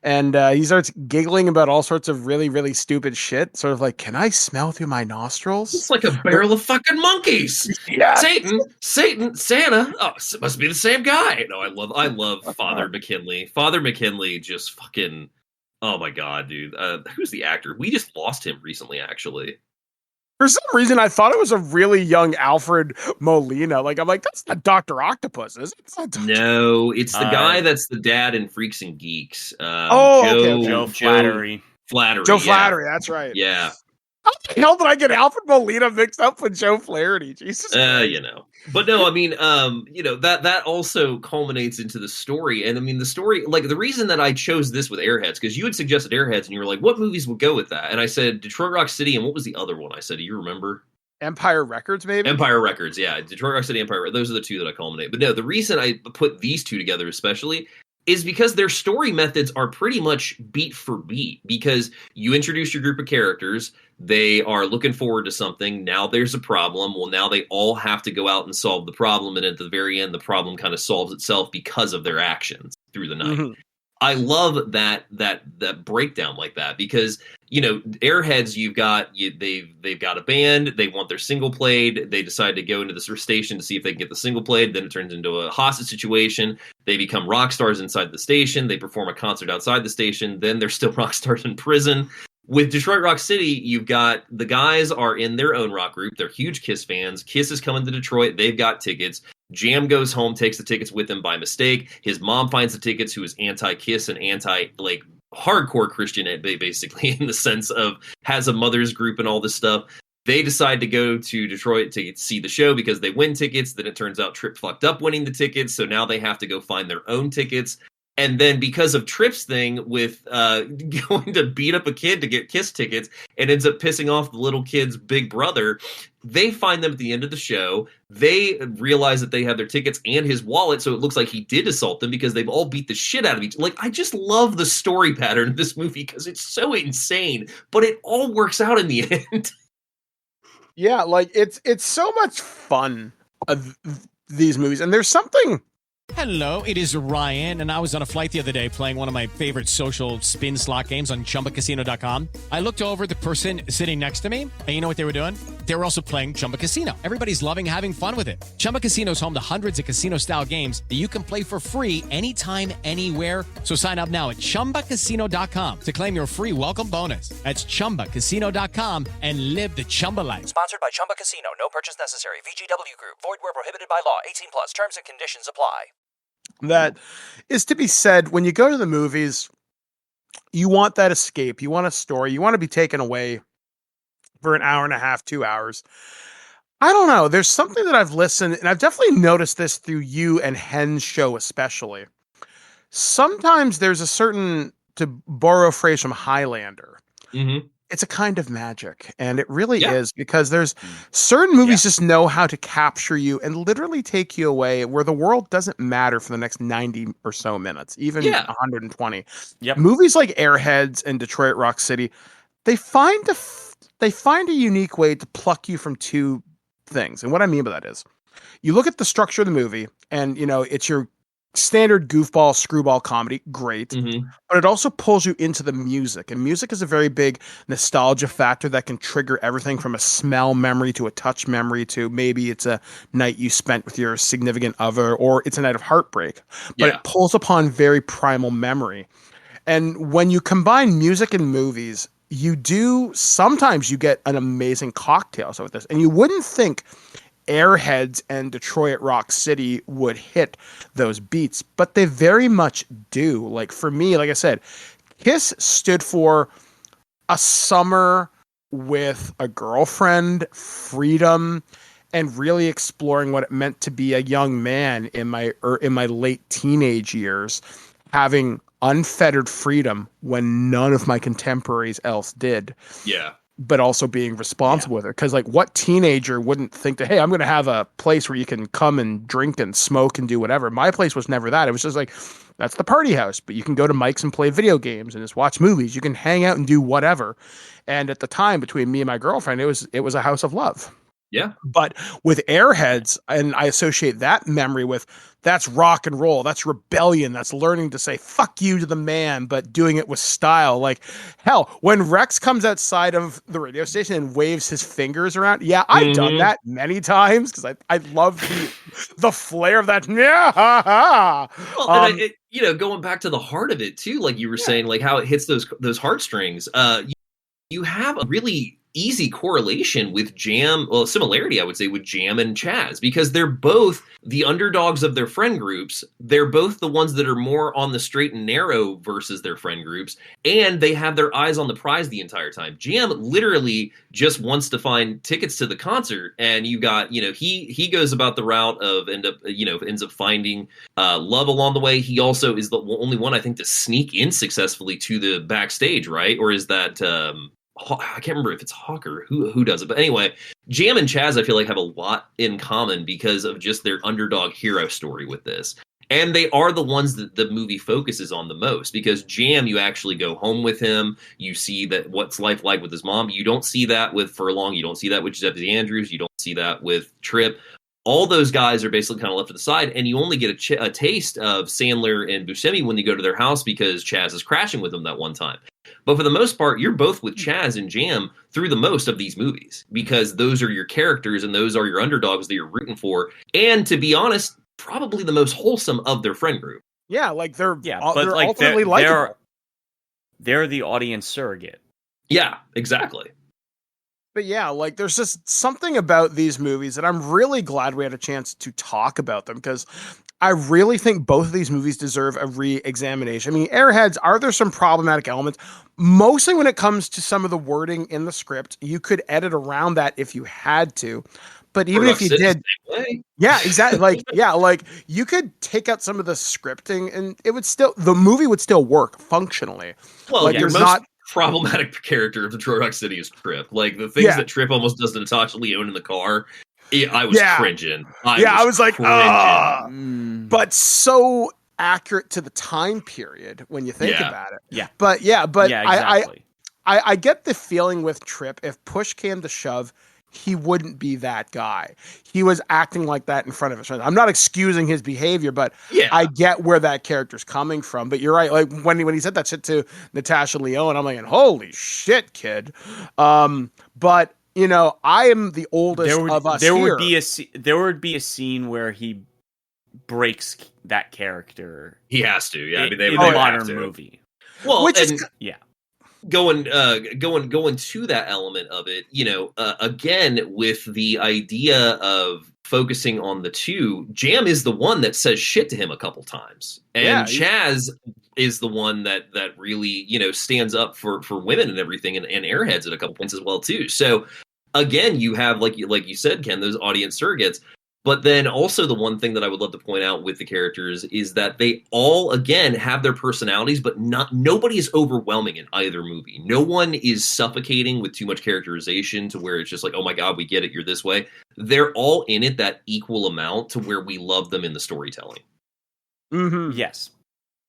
and he starts giggling about all sorts of really, really stupid shit. Sort of like, can I smell through my nostrils? It's like a barrel of fucking monkeys. Yeah. Satan, Santa. Oh, it must be the same guy. No, I love Father McKinley. Father McKinley just fucking, oh my God, dude. Who's the actor? We just lost him recently, actually. For some reason, I thought it was a really young Alfred Molina. Like, I'm like, that's not Dr. Octopus, is it? It's not Dr. No, it's the guy that's the dad in Freaks and Geeks. Joe Flattery. Joe Flattery, that's right. Yeah. How the hell did I get Alfred Molina mixed up with Joe Flaherty? Jesus. You know. But no, I mean, you know, that also culminates into the story. And I mean, the story, like the reason that I chose this with Airheads, because you had suggested Airheads and you were like, what movies would go with that? And I said Detroit Rock City, and what was the other one I said? Do you remember? Empire Records, maybe? Empire Records, yeah. Detroit Rock City, Empire. Those are the two that I culminate. But no, the reason I put these two together especially is because their story methods are pretty much beat for beat, because you introduce your group of characters, they are looking forward to something, now there's a problem, well, now they all have to go out and solve the problem, and at the very end, the problem kind of solves itself because of their actions through the night. I love that breakdown like that, because Airheads, they've got a band, they want their single played, they decide to go into this station to see if they can get the single played, then it turns into a hostage situation, they become rock stars inside the station, they perform a concert outside the station, then they're still rock stars in prison. With Detroit Rock City, you've got the guys are in their own rock group, they're huge Kiss fans, Kiss is coming to Detroit, they've got tickets, Jam goes home, takes the tickets with him by mistake, his mom finds the tickets, who is anti-Kiss and hardcore Christian, basically, in the sense of has a mother's group and all this stuff. They decide to go to Detroit to see the show because they win tickets. Then it turns out Tripp fucked up winning the tickets, so now they have to go find their own tickets. And then because of Tripp's thing with going to beat up a kid to get Kiss tickets and ends up pissing off the little kid's big brother, they find them at the end of the show. They realize that they have their tickets and his wallet, so it looks like he did assault them because they've all beat the shit out of each other. I just love the story pattern of this movie because it's so insane, but it all works out in the end. Yeah, it's so much fun of these movies, and there's something... Hello, it is Ryan, and I was on a flight the other day playing one of my favorite social spin slot games on ChumbaCasino.com. I looked over at the person sitting next to me, and you know what they were doing? They were also playing Chumba Casino. Everybody's loving having fun with it. Chumba Casino is home to hundreds of casino-style games that you can play for free anytime, anywhere. So sign up now at ChumbaCasino.com to claim your free welcome bonus. That's ChumbaCasino.com and live the Chumba life. Sponsored by Chumba Casino. No purchase necessary. VGW Group. Void where prohibited by law. 18 plus. Terms and conditions apply. That is to be said when you go to the movies. You want that escape. You want a story. You want to be taken away for an hour and a half, 2 hours. I don't know. There's something that I've listened, and I've definitely noticed this through you and Hen's show especially. Sometimes there's a certain, to borrow a phrase from Highlander, it's a kind of magic, and it really is, because there's certain movies just know how to capture you and literally take you away where the world doesn't matter for the next 90 or so minutes, even 120. Movies like Airheads and Detroit Rock City, they find a unique way to pluck you from two things. And what I mean by that is, you look at the structure of the movie, and it's your standard goofball screwball comedy, great, but it also pulls you into the music, and music is a very big nostalgia factor that can trigger everything from a smell memory to a touch memory to maybe it's a night you spent with your significant other, or it's a night of heartbreak, but it pulls upon very primal memory. And when you combine music and movies, sometimes you get an amazing cocktail with this, and you wouldn't think Airheads and Detroit Rock City would hit those beats, but they very much do. Like for me, like I said, Kiss stood for a summer with a girlfriend, freedom, and really exploring what it meant to be a young man in my late teenage years, having unfettered freedom when none of my contemporaries else did. Yeah. But also being responsible with it. Because what teenager wouldn't think that, hey, I'm going to have a place where you can come and drink and smoke and do whatever. My place was never that. It was just that's the party house, but you can go to Mike's and play video games and just watch movies. You can hang out and do whatever. And at the time, between me and my girlfriend, it was a house of love. Yeah. But with Airheads, and I associate that memory with, that's rock and roll, that's rebellion, that's learning to say fuck you to the man, but doing it with style. Hell, when Rex comes outside of the radio station and waves his fingers around, I've done that many times because I love the flair of that. Going back to the heart of it too, like you were saying, like how it hits those heartstrings. You have a really easy correlation with similarity, I would say, with Jam and Chaz, because they're both the underdogs of their friend groups. They're both the ones that are more on the straight and narrow versus their friend groups, and they have their eyes on the prize the entire time. Jam literally just wants to find tickets to the concert, and you got, he goes about the route of ends up finding love along the way. He also is the only one, I think, to sneak in successfully to the backstage, right? Or is that I can't remember if it's Hawker who does it, but anyway, Jam and Chaz I feel like have a lot in common because of just their underdog hero story with this, and they are the ones that the movie focuses on the most, because Jam, you actually go home with him, you see that what's life like with his mom. You don't see that with Furlong, you don't see that with Giuseppe Andrews, you don't see that with Tripp. all those guys are basically kind of left to the side, and you only get a taste of Sandler and Buscemi when you go to their house because Chaz is crashing with them that one time. But for the most part, you're both with Chaz and Jam through the most of these movies because those are your characters and those are your underdogs that you're rooting for. And to be honest, probably the most wholesome of their friend group. Yeah, like they're but like ultimately likable. They're the audience surrogate. Yeah, exactly. But yeah, like there's just something about these movies that I'm really glad we had a chance to talk about them because I really think both of these movies deserve a re-examination. I mean, Airheads, are there some problematic elements? Mostly when it comes to some of the wording in the script, you could edit around that if you had to. But even if you did, yeah, exactly. Like you could take out some of the scripting and the movie would still work functionally. Well, like your most problematic character of Detroit Rock City is Trip. Like the things that Trip almost does to Natasha Lyonne in the car, I was cringing. I was like, but so accurate to the time period when you think about it. Yeah. But exactly. I get the feeling with Trip, if push came to shove, he wouldn't be that guy. He was acting like that in front of his friends. I'm not excusing his behavior, but I get where that character's coming from. But you're right. Like when he said that shit to Natasha Lyonne, I'm like, holy shit, kid. But you know, I am the oldest of us here. There would be a scene where he breaks that character. He has to. Yeah, I mean, in a modern movie. Well, which is going to that element of it, you know, again with the idea of focusing on the two, Jam is the one that says shit to him a couple times, and Chaz is the one that really, you know, stands up for women and everything, and Airheads at a couple points as well too. So again, you have like you said, Ken, those audience surrogates. But then also the one thing that I would love to point out with the characters is that they all, again, have their personalities, but nobody is overwhelming in either movie. No one is suffocating with too much characterization to where it's just like, oh my God, we get it, you're this way. They're all in it that equal amount to where we love them in the storytelling. Mm-hmm. Yes.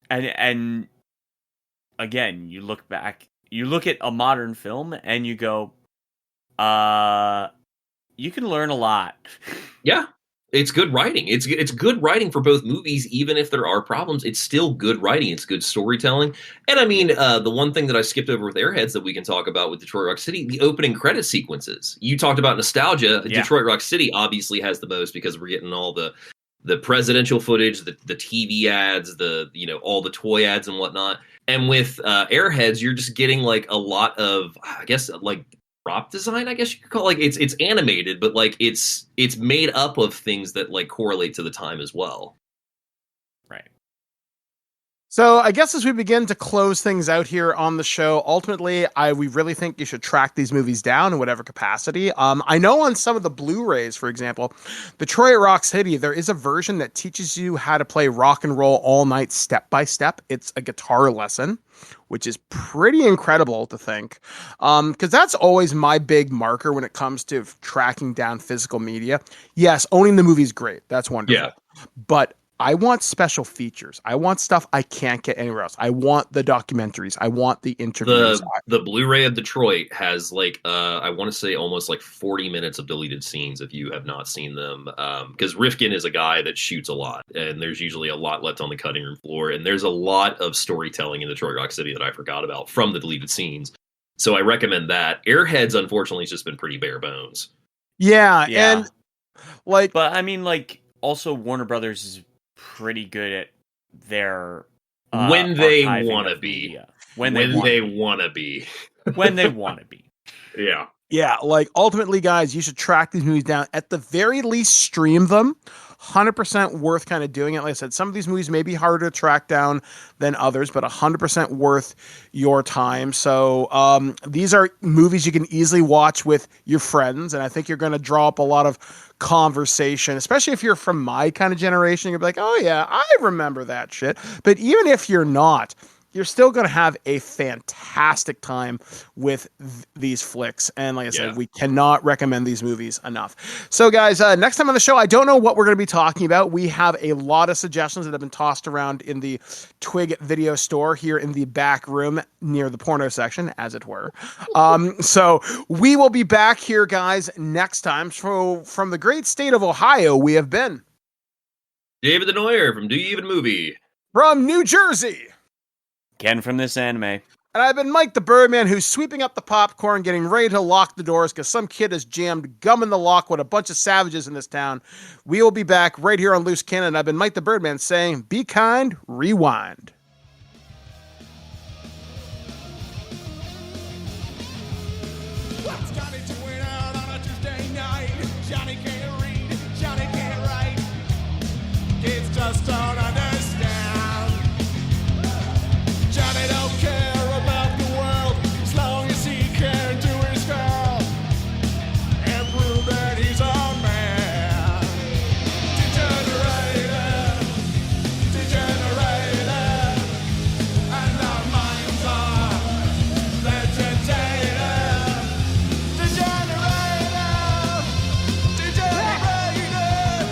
And again, you look at a modern film and you go, you can learn a lot. Yeah. It's good writing. It's good writing for both movies, even if there are problems. It's still good writing. It's good storytelling. And I mean, the one thing that I skipped over with Airheads that we can talk about with Detroit Rock City, the opening credit sequences. You talked about nostalgia. Yeah. Detroit Rock City obviously has the most because we're getting all the presidential footage, the TV ads, all the toy ads and whatnot. And with Airheads, you're just getting like a lot of, I guess, like prop design, I guess you could call it. Like it's animated, but like it's made up of things that like correlate to the time as well. Right. So I guess as we begin to close things out here on the show, ultimately, we really think you should track these movies down in whatever capacity. I know on some of the Blu-rays, for example, Detroit Rock City, there is a version that teaches you how to play Rock and Roll All Night step by step. It's a guitar lesson, which is pretty incredible to think. Because that's always my big marker when it comes to tracking down physical media. Yes, owning the movie is great. That's wonderful. Yeah. But I want special features. I want stuff I can't get anywhere else. I want the documentaries. I want the interviews. The Blu-ray of Detroit has like, I want to say almost like 40 minutes of deleted scenes if you have not seen them. Because Rifkin is a guy that shoots a lot, and there's usually a lot left on the cutting room floor. And there's a lot of storytelling in Detroit Rock City that I forgot about from the deleted scenes. So I recommend that. Airheads, unfortunately, has just been pretty bare bones. Yeah. And like, but I mean, like, also Warner Brothers is pretty good at their when they want to be. When they want to be. When they want to be. Yeah. Yeah, like ultimately, guys, you should track these movies down. At the very least, stream them. 100% worth kind of doing it. Like I said, some of these movies may be harder to track down than others, but 100% worth your time. So these are movies you can easily watch with your friends, and I think you're going to draw up a lot of conversation, especially if you're from my kind of generation. You'll be like, oh yeah, I remember that shit. But even if you're not, you're still going to have a fantastic time with these flicks. And like I said, we cannot recommend these movies enough. So guys, next time on the show, I don't know what we're going to be talking about. We have a lot of suggestions that have been tossed around in the Twig video store here in the back room near the porno section, as it were. So we will be back here, guys, next time. So from the great state of Ohio, we have been David Denoyer from Do You Even Movie. From New Jersey, Ken from This Anime. And I've been Mike the Birdman, who's sweeping up the popcorn, getting ready to lock the doors because some kid has jammed gum in the lock with a bunch of savages in this town. We will be back right here on Loose Cannon. I've been Mike the Birdman saying, be kind, rewind. What's Johnny doing out on a Tuesday night? Johnny can't read, Johnny can't write. Kids just don't understand. Johnny don't care about the world as long as he can do his girl and prove that he's a man. Degenerated, degenerated, and our minds are vegetated. Degenerated, degenerated,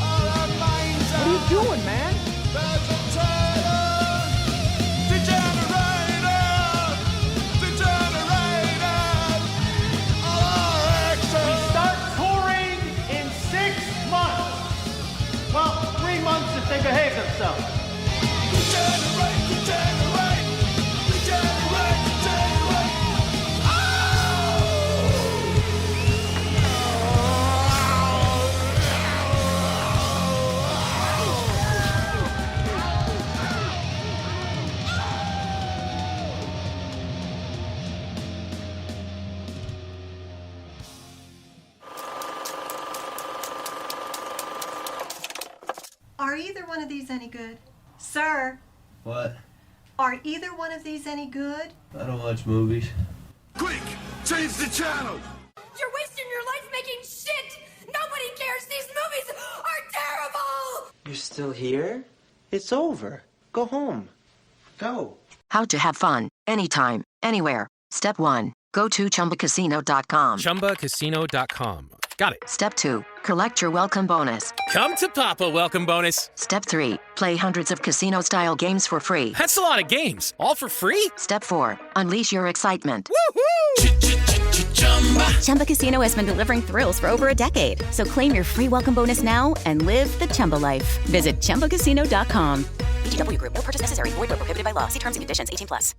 all our minds are. What are you doing, man? If they behave themselves. Are either one of these any good? Sir, What? are either one of these any good? I don't watch movies. Quick, change the channel. You're wasting your life making shit! Nobody cares! These movies are terrible! You're still here? It's over. Go home. Go. How to have fun, anytime, anywhere. Step 1. Go to ChumbaCasino.com. ChumbaCasino.com. Got it. Step 2. Collect your welcome bonus. Come to Papa welcome bonus. Step 3. Play hundreds of casino-style games for free. That's a lot of games. All for free? Step 4. Unleash your excitement. Woohoo! Chumba Casino has been delivering thrills for over a decade. So claim your free welcome bonus now and live the Chumba life. Visit ChumbaCasino.com. VGW Group. No purchase necessary. Void where prohibited by law. See terms and conditions. 18+.